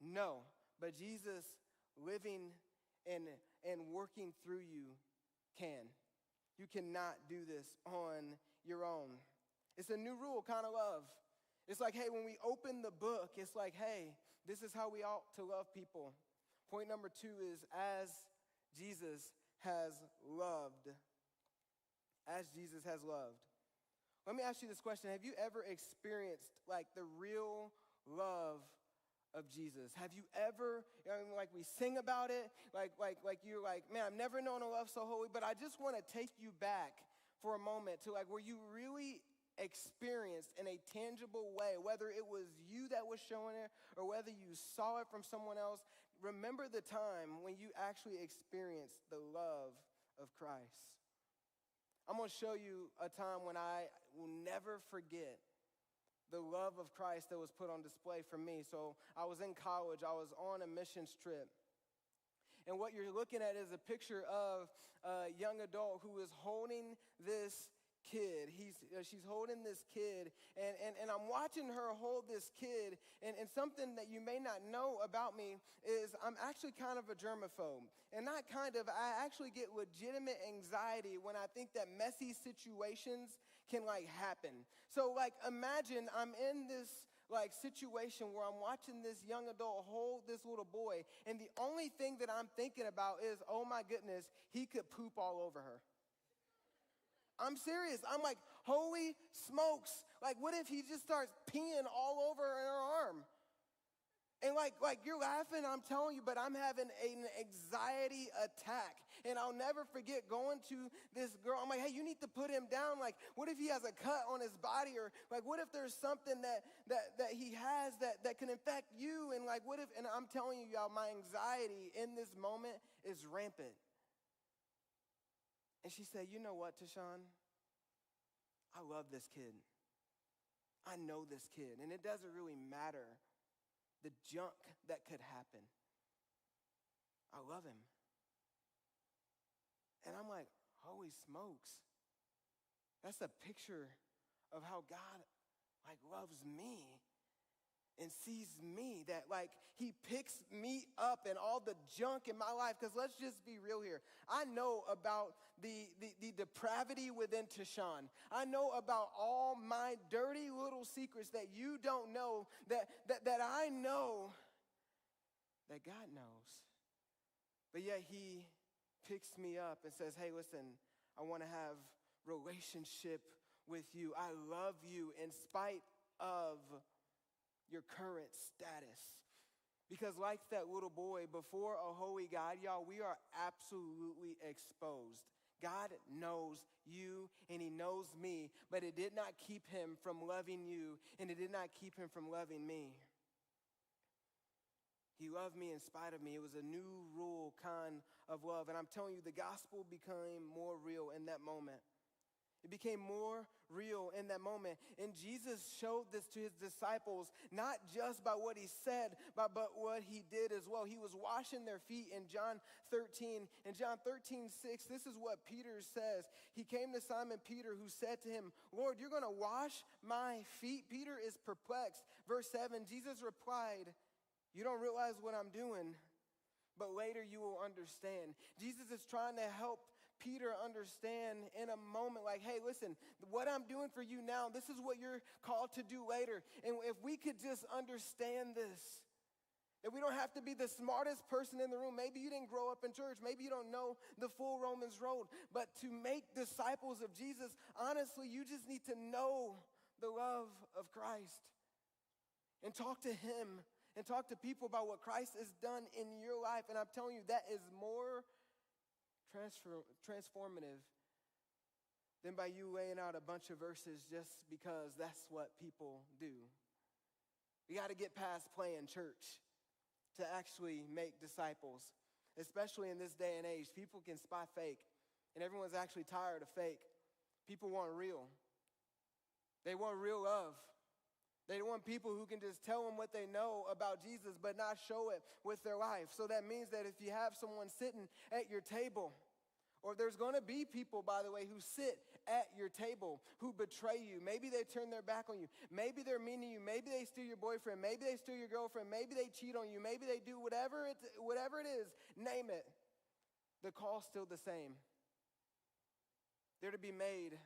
No, but Jesus living and working through you can. You cannot do this on your own. It's a new rule kind of love. It's like, hey, when we open the book, it's like, hey, this is how we ought to love people. Point number 2 is as Jesus has loved. As Jesus has loved. Let me ask you this question. Have you ever experienced like the real love of Jesus? Have you ever, like we sing about it, like you're like, man, I've never known a love so holy, but I just want to take you back for a moment to like where you really experienced in a tangible way, whether it was you that was showing it or whether you saw it from someone else. Remember the time when you actually experienced the love of Christ. I'm going to show you a time when I will never forget the love of Christ that was put on display for me. So I was in college. I was on a missions trip. And what you're looking at is a picture of a young adult who is holding this kid. She's holding this kid, and I'm watching her hold this kid, and something that you may not know about me is I'm actually kind of a germaphobe. And not kind of, I actually get legitimate anxiety when I think that messy situations can like happen. So like imagine I'm in this like situation where I'm watching this young adult hold this little boy, and the only thing that I'm thinking about is, oh my goodness, he could poop all over her. I'm serious. I'm like, holy smokes. Like, what if he just starts peeing all over her arm? And like you're laughing, I'm telling you, but I'm having an anxiety attack. And I'll never forget going to this girl. I'm like, hey, you need to put him down. Like, what if he has a cut on his body? Or like, what if there's something that he has that can infect you? And like, what if, and I'm telling you, y'all, my anxiety in this moment is rampant. And she said, you know what, Tashawn? I love this kid. I know this kid. And it doesn't really matter the junk that could happen. I love him. And I'm like, holy smokes. That's a picture of how God like loves me and sees me, that like he picks me up and all the junk in my life. Because let's just be real here. I know about the depravity within Tashawn. I know about all my dirty little secrets that you don't know, that I know, that God knows. But yet he picks me up and says, hey, listen, I want to have relationship with you. I love you in spite of your current status. Because like that little boy, before a holy God, y'all, we are absolutely exposed. God knows you and he knows me, but it did not keep him from loving you, and it did not keep him from loving me. He loved me in spite of me. It was a new rule kind of love. And I'm telling you, the gospel became more real in that moment. It became more real in that moment. And Jesus showed this to his disciples, not just by what he said, but what he did as well. He was washing their feet in John 13. In John 13:6, this is what Peter says. He came to Simon Peter, who said to him, Lord, you're going to wash my feet? Peter is perplexed. Verse 7, Jesus replied, you don't realize what I'm doing, but later you will understand. Jesus is trying to help Peter understand in a moment, like, hey, listen, what I'm doing for you now, this is what you're called to do later. And if we could just understand this, that we don't have to be the smartest person in the room. Maybe you didn't grow up in church. Maybe you don't know the full Romans road. But to make disciples of Jesus, honestly, you just need to know the love of Christ and talk to him and talk to people about what Christ has done in your life. And I'm telling you, that is more transformative than by you laying out a bunch of verses just because that's what people do. We got to get past playing church to actually make disciples, especially in this day and age. People can spy fake, and everyone's actually tired of fake. People want real. They want real love. They want people who can just tell them what they know about Jesus but not show it with their life. So that means that if you have someone sitting at your table, or there's going to be people, by the way, who sit at your table, who betray you. Maybe they turn their back on you. Maybe they're mean to you. Maybe they steal your boyfriend. Maybe they steal your girlfriend. Maybe they cheat on you. Maybe they do whatever it is, name it. The call's still the same. They're to be made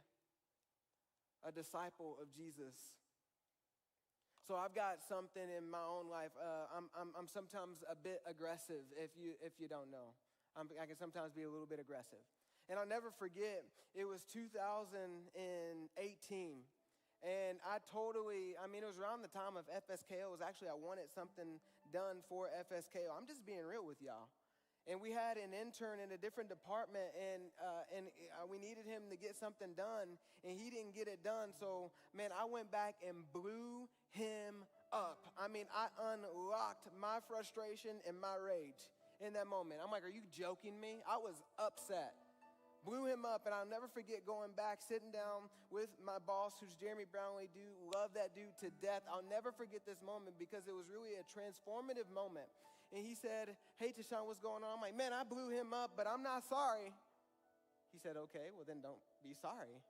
a disciple of Jesus. So I've got something in my own life. I'm sometimes a bit aggressive, if you don't know. I can sometimes be a little bit aggressive. And I'll never forget, it was 2018. And it was around the time of FSKO. It was actually, I wanted something done for FSKO. I'm just being real with y'all. And we had an intern in a different department, and we needed him to get something done, and he didn't get it done. So, man, I went back and blew him up. I unlocked my frustration and my rage in that moment. I'm like, are you joking me? I was upset. Blew him up, and I'll never forget going back, sitting down with my boss, who's Jeremy Brownlee. Love that dude to death. I'll never forget this moment because it was really a transformative moment. And he said, hey, Tashawn, what's going on? I'm like, man, I blew him up, but I'm not sorry. He said, okay, well then don't be sorry.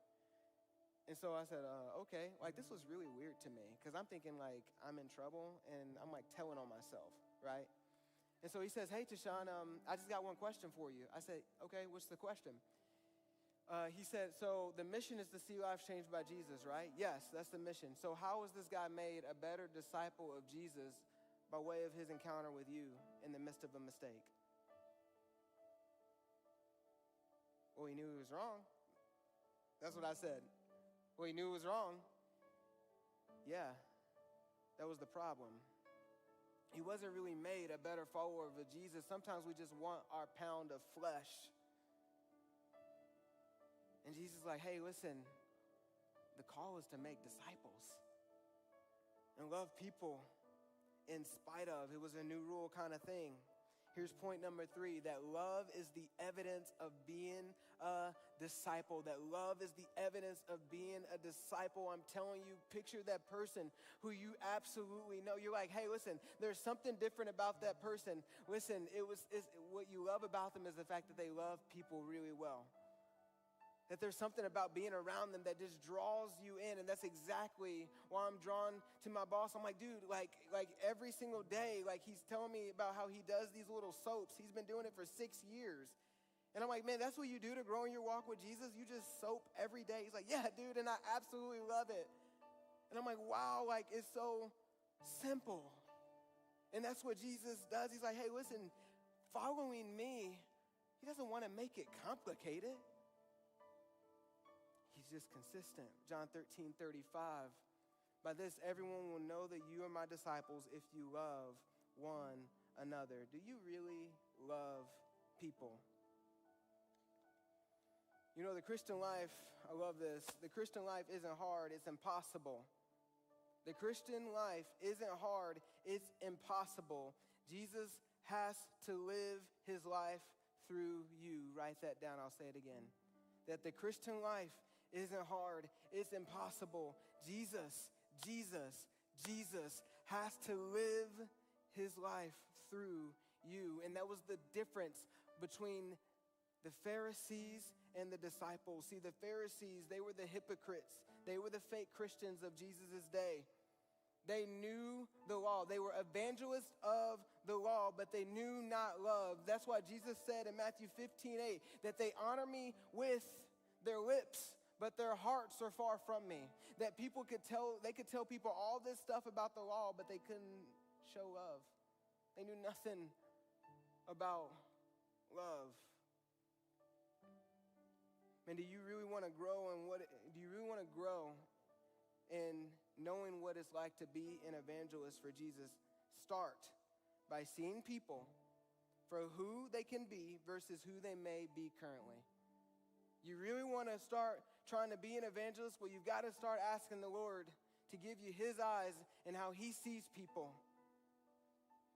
And so I said, okay. Like, this was really weird to me because I'm thinking like I'm in trouble, and I'm like telling on myself, right? And so he says, hey, Tashawn, I just got one question for you. I said, okay, what's the question? He said, so the mission is to see lives changed by Jesus, right? Yes, that's the mission. So how was this guy made a better disciple of Jesus by way of his encounter with you in the midst of a mistake? Well, he knew he was wrong. That's what I said. Well, he knew he was wrong. Yeah, that was the problem. He wasn't really made a better follower of Jesus. Sometimes we just want our pound of flesh. And Jesus is like, hey, listen, the call is to make disciples and love people in spite of. It was a new rule kind of thing. Here's point number 3, that love is the evidence of being a disciple. That love is the evidence of being a disciple. I'm telling you, picture that person who you absolutely know. You're like, hey, listen, there's something different about that person. Listen, what you love about them is the fact that they love people really well. That there's something about being around them that just draws you in. And that's exactly why I'm drawn to my boss. I'm like, dude, like every single day, like he's telling me about how he does these little soaps. He's been doing it for 6 years. And I'm like, man, that's what you do to grow in your walk with Jesus? You just soap every day. He's like, yeah, dude, and I absolutely love it. And I'm like, wow, like it's so simple. And that's what Jesus does. He's like, hey, listen, following me, he doesn't want to make it complicated. He's just consistent. John 13:35. By this, everyone will know that you are my disciples if you love one another. Do you really love people? You know, the Christian life, I love this. The Christian life isn't hard, it's impossible. The Christian life isn't hard, it's impossible. Jesus has to live his life through you. Write that down, I'll say it again. That the Christian life isn't hard, it's impossible. Jesus has to live his life through you. And that was the difference between the Pharisees and the disciples. See, the Pharisees, they were the hypocrites. They were the fake Christians of Jesus' day. They knew the law. They were evangelists of the law, but they knew not love. That's why Jesus said in Matthew 15:8 that they honor me with their lips, but their hearts are far from me. That people could tell people all this stuff about the law, but they couldn't show love. They knew nothing about love. Man, do you really want to grow in knowing what it's like to be an evangelist for Jesus? Start by seeing people for who they can be versus who they may be currently. You really want to start trying to be an evangelist? Well, you've got to start asking the Lord to give you his eyes and how he sees people.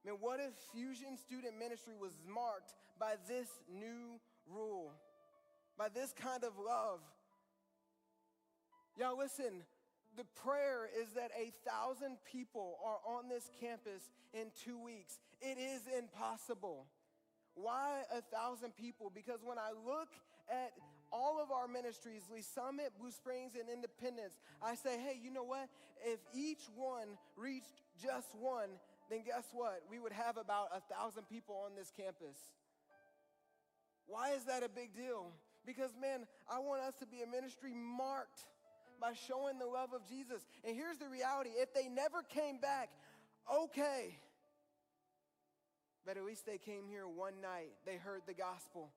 Man, what if Fusion Student Ministry was marked by this new rule? By this kind of love? Y'all listen, The prayer is that 1,000 people are on this campus in 2 weeks. It is impossible. Why 1,000 people? Because when I look at all of our ministries, Lee Summit, Blue Springs, and Independence, I say, hey, you know what? If each one reached just one, then guess what? We would have about 1,000 people on this campus. Why is that a big deal? Because, man, I want us to be a ministry marked by showing the love of Jesus. And here's the reality. If they never came back, okay. But at least they came here one night. They heard the gospel.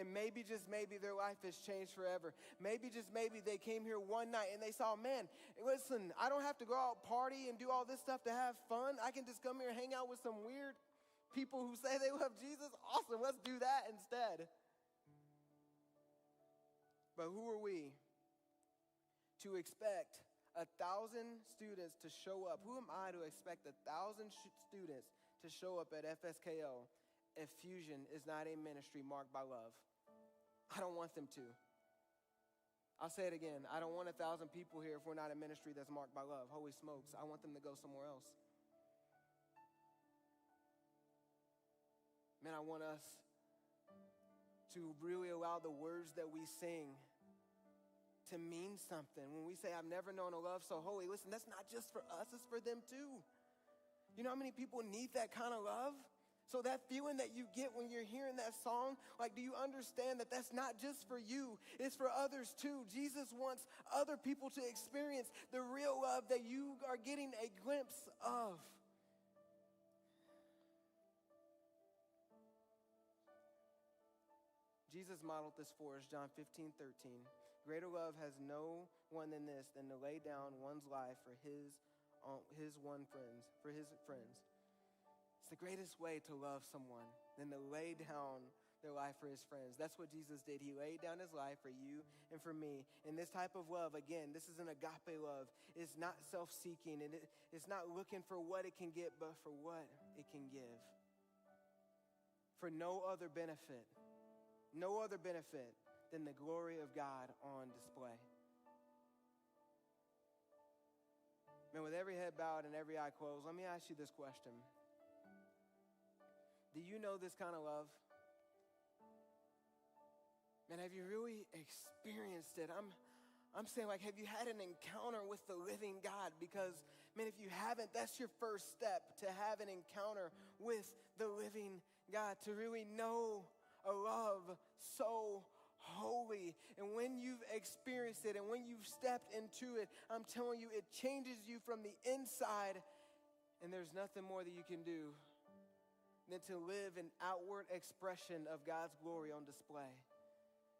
And maybe, just maybe, their life has changed forever. Maybe, just maybe, they came here one night and they saw, man, listen, I don't have to go out party and do all this stuff to have fun. I can just come here and hang out with some weird people who say they love Jesus. Awesome, let's do that instead. But who are we to expect 1,000 students to show up? Who am I to expect 1,000 students to show up at FSKO if Fusion is not a ministry marked by love? I don't want them to. I'll say it again. I don't want 1,000 people here if we're not a ministry that's marked by love. Holy smokes, I want them to go somewhere else. Man, I want us to really allow the words that we sing to mean something. When we say, I've never known a love so holy, listen, that's not just for us, it's for them too. You know how many people need that kind of love? So that feeling that you get when you're hearing that song, like, do you understand that that's not just for you, it's for others too? Jesus wants other people to experience the real love that you are getting a glimpse of. Jesus modeled this for us, John 15:13. Greater love has no one than this, than to lay down one's life for his friends. It's the greatest way to love someone than to lay down their life for his friends. That's what Jesus did. He laid down his life for you and for me. And this type of love, again, this is an agape love. It's not self-seeking, and it's not looking for what it can get, but for what it can give. For no other benefit than the glory of God on display. Man, with every head bowed and every eye closed, let me ask you this question. Do you know this kind of love? Man, have you really experienced it? I'm saying, like, have you had an encounter with the living God? Because, man, if you haven't, that's your first step, to have an encounter with the living God, to really know a love so holy. And when you've experienced it and when you've stepped into it, I'm telling you, it changes you from the inside, and there's nothing more that you can do than to live an outward expression of God's glory on display,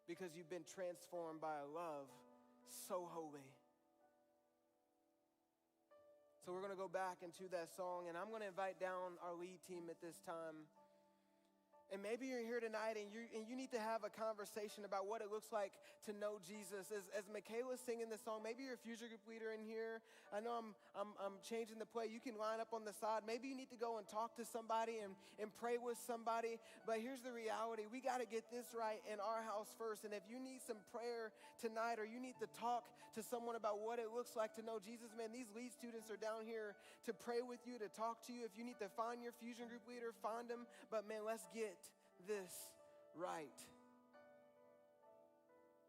because you've been transformed by a love so holy. So we're going to go back into that song, and I'm going to invite down our lead team at this time. And maybe you're here tonight and you need to have a conversation about what it looks like to know Jesus. As Michaela's singing this song, maybe you're a fusion group leader in here. I know I'm changing the play. You can line up on the side. Maybe you need to go and talk to somebody and pray with somebody. But here's the reality. We got to get this right in our house first. And if you need some prayer tonight, or you need to talk to someone about what it looks like to know Jesus, man, these lead students are down here to pray with you, to talk to you. If you need to find your fusion group leader, find them. But man, let's get this right.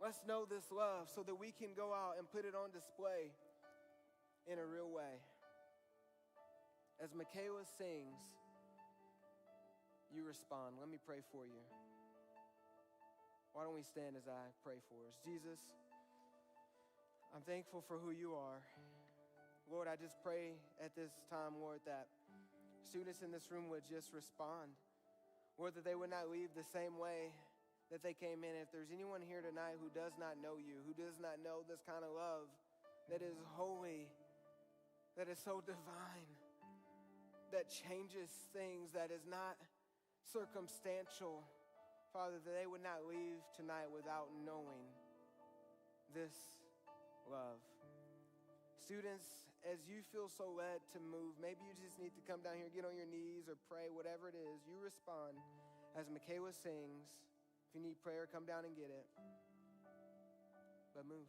Let's know this love so that we can go out and put it on display in a real way. As Michaela sings, you respond. Let me pray for you. Why don't we stand as I pray for us? Jesus, I'm thankful for who you are. Lord, I just pray at this time, Lord, that students in this room would just respond. Lord, that they would not leave the same way that they came in. If there's anyone here tonight who does not know you, who does not know this kind of love that is holy, that is so divine, that changes things, that is not circumstantial, Father, that they would not leave tonight without knowing this love. Students, as you feel so led to move, maybe you just need to come down here, get on your knees or pray, whatever it is, you respond as Michaela sings. If you need prayer, come down and get it. But move.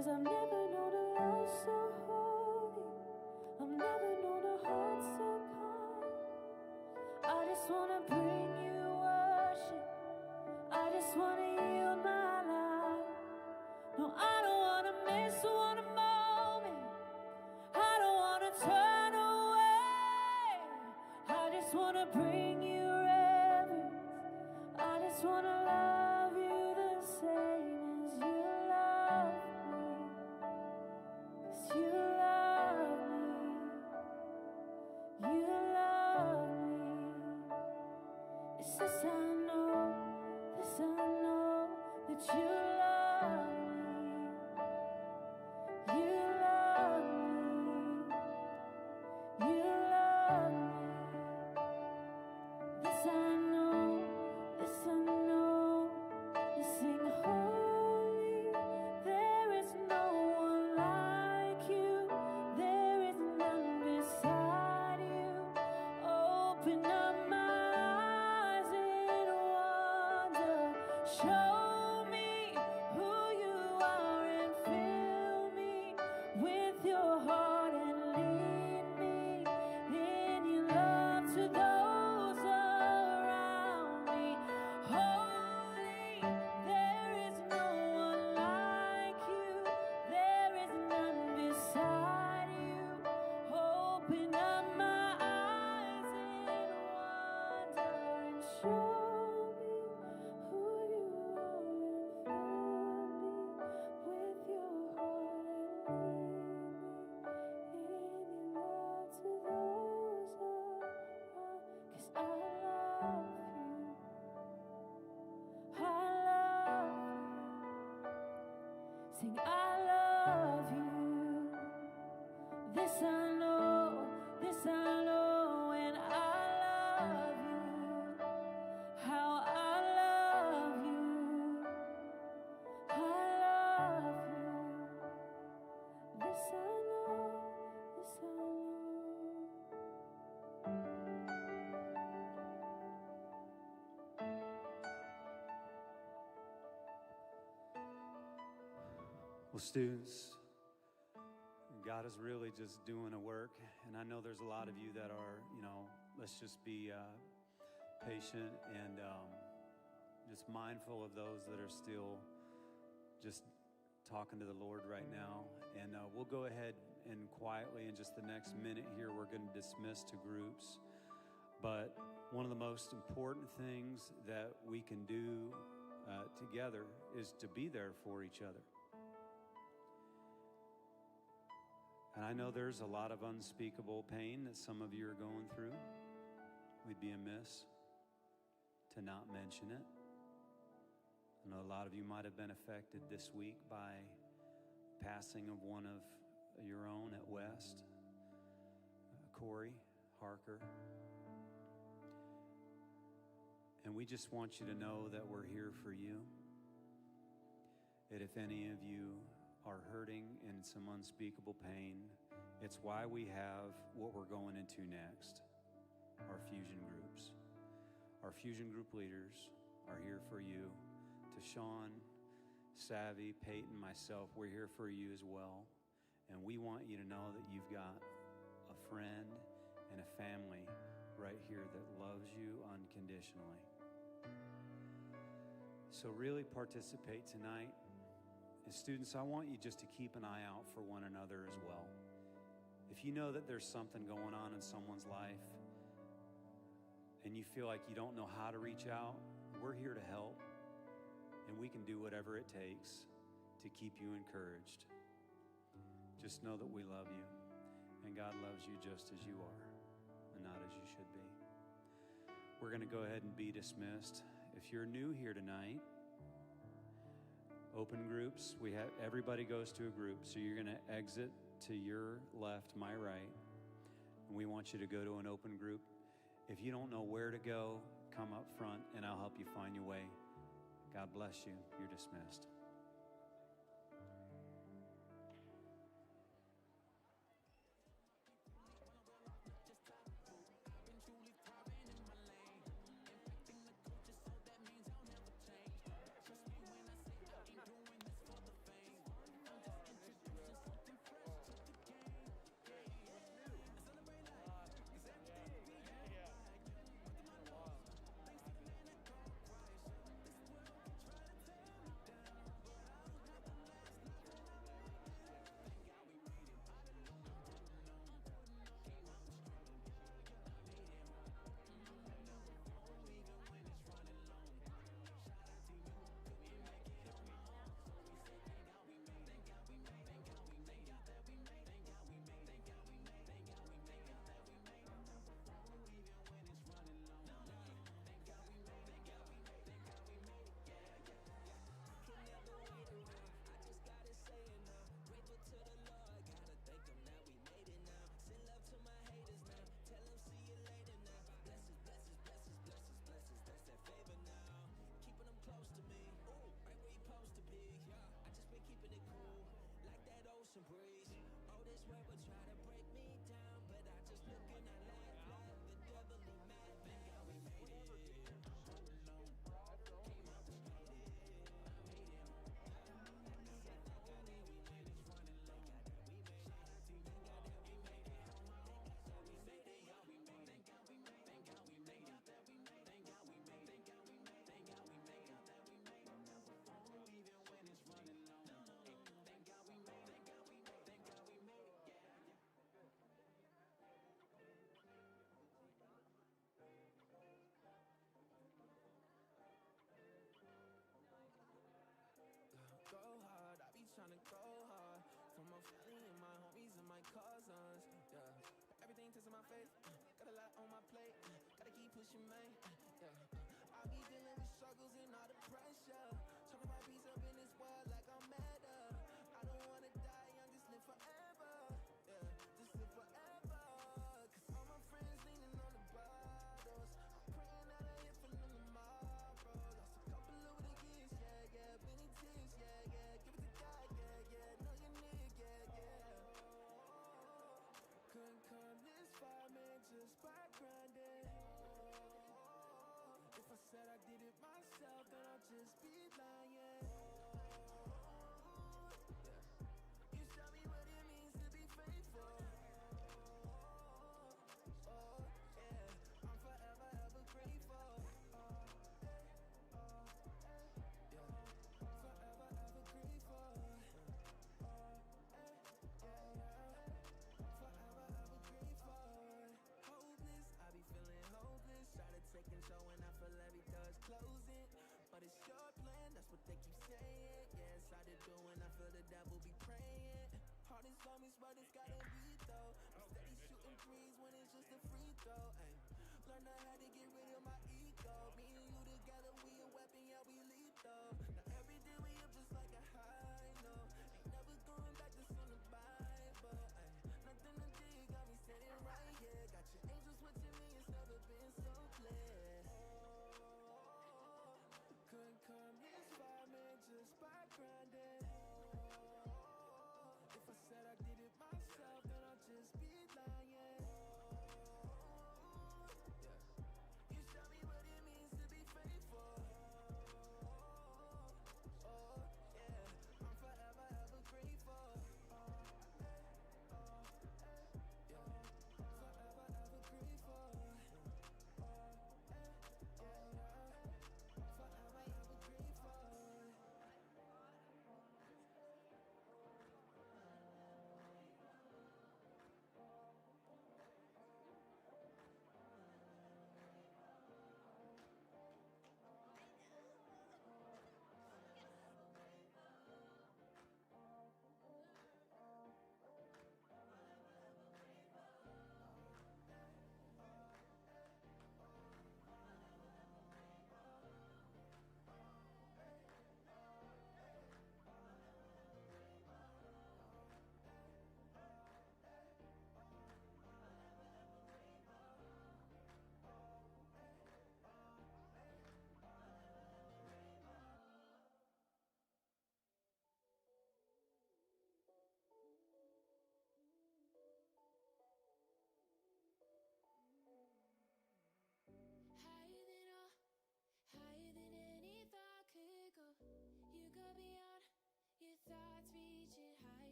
'Cause I've never known a love so holy. I've never known a heart so kind. I just wanna bring you worship. I just wanna yield my life. No, I don't wanna miss one moment. I don't wanna turn away. I just wanna bring you reverence. I just wanna love you the same as you love me. 'Cause you love me. You love me. It's this I know, this I know, that you love me. You love me. You love me. This I know, this I know. You sing holy. There is no one like you. There is none beside you. Open up my eyes in wonder. Show me who you are and fill me with your heart and lead me in your love to those around me. Holy, there is no one like you. There is none beside you. Open up my eyes in wonder and show me who you are and fill me with your heart and lead me in your love to those around. 'Cause I love you. I love you. Sing, I love you. This I know, this I know, and I love you. How I love you. I love you. This I know, this I know. Well, students, God is really just doing a work, and I know there's a lot of you that are, let's just be patient and just mindful of those that are still just talking to the Lord right now. And we'll go ahead and quietly in just the next minute here, we're going to dismiss to groups. But one of the most important things that we can do together is to be there for each other. And I know there's a lot of unspeakable pain that some of you are going through. We'd be amiss to not mention it. I know a lot of you might have been affected this week by passing of one of your own at West, Corey Harker. And we just want you to know that we're here for you. That if any of you are hurting in some unspeakable pain, it's why we have what we're going into next, our fusion groups. Our fusion group leaders are here for you. To Sean, Savvy, Peyton, myself, we're here for you as well. And we want you to know that you've got a friend and a family right here that loves you unconditionally. So really participate tonight. And students, I want you just to keep an eye out for one another as well. If you know that there's something going on in someone's life and you feel like you don't know how to reach out, we're here to help. And we can do whatever it takes to keep you encouraged. Just know that we love you, and God loves you just as you are, and not as you should be. We're going to go ahead and be dismissed. If you're new here tonight, open groups, everybody goes to a group. So you're going to exit to your left, my right, and we want you to go to an open group. If you don't know where to go, come up front, and I'll help you find your way. God bless you. You're dismissed. ocean breeze. Oh, this world will try to break me down, but I just look and I laugh. The devil he mad, thank God we made it. Go hard, I be tryna go hard. For my family and my homies and my cousins. Yeah, everything to my faith. Got a lot on my plate. Gotta keep pushing, man. Yeah, I be dealing with struggles and all the pressure. Tryna find peace up in this world like I'm mad up. I don't wanna die young, just live forever. Yeah, just live forever. Cause all my friends leaning on the bottles. I'm praying that I hear from them tomorrow. Lost a couple over the years, yeah, yeah. Many tears, yeah, yeah. Give it to God, yeah, yeah. Know you need, yeah, yeah. Couldn't come this far, man, just by grinding. If I said I did it myself, then I'll just be lying. Yeah. You show me what it means to be faithful. Oh, yeah. I'm forever, ever grateful. Yeah. Forever, ever grateful. Forever, ever grateful. Hopeless, I be feeling hopeless. Try to take control when I feel every door's closing. But it's your plan, that's what they keep saying. Yeah, it's hard to do when I feel the devil be praying. Heart is moments, but it's gotta be though. I'm steady shooting threes when it's just a free throw. Ay. Learn how to get rid of my ego. Me and you together, we a weapon, yeah, we lethal. Now every day we up just like a high note. Ain't never going back, this on the Bible. Ay. Nothing to do, you got me standing right here. Got your angels watching me, it's never been so clear. Couldn't come this far, man, just by grinding. If I said I did it myself, then I'll just be lying. Yeah. You show me what it means to be faithful. Oh, yeah. I'm forever, ever grateful. Yeah. Forever, ever grateful. Yeah. Forever, ever grateful.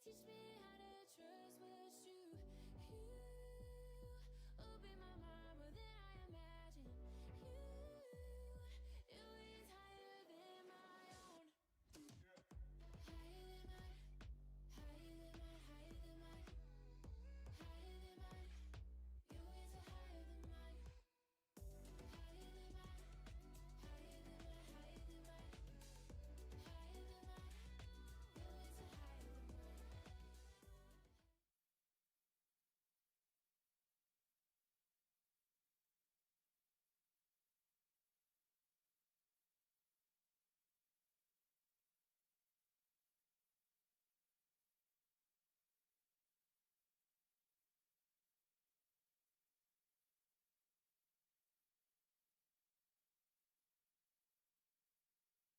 Teach me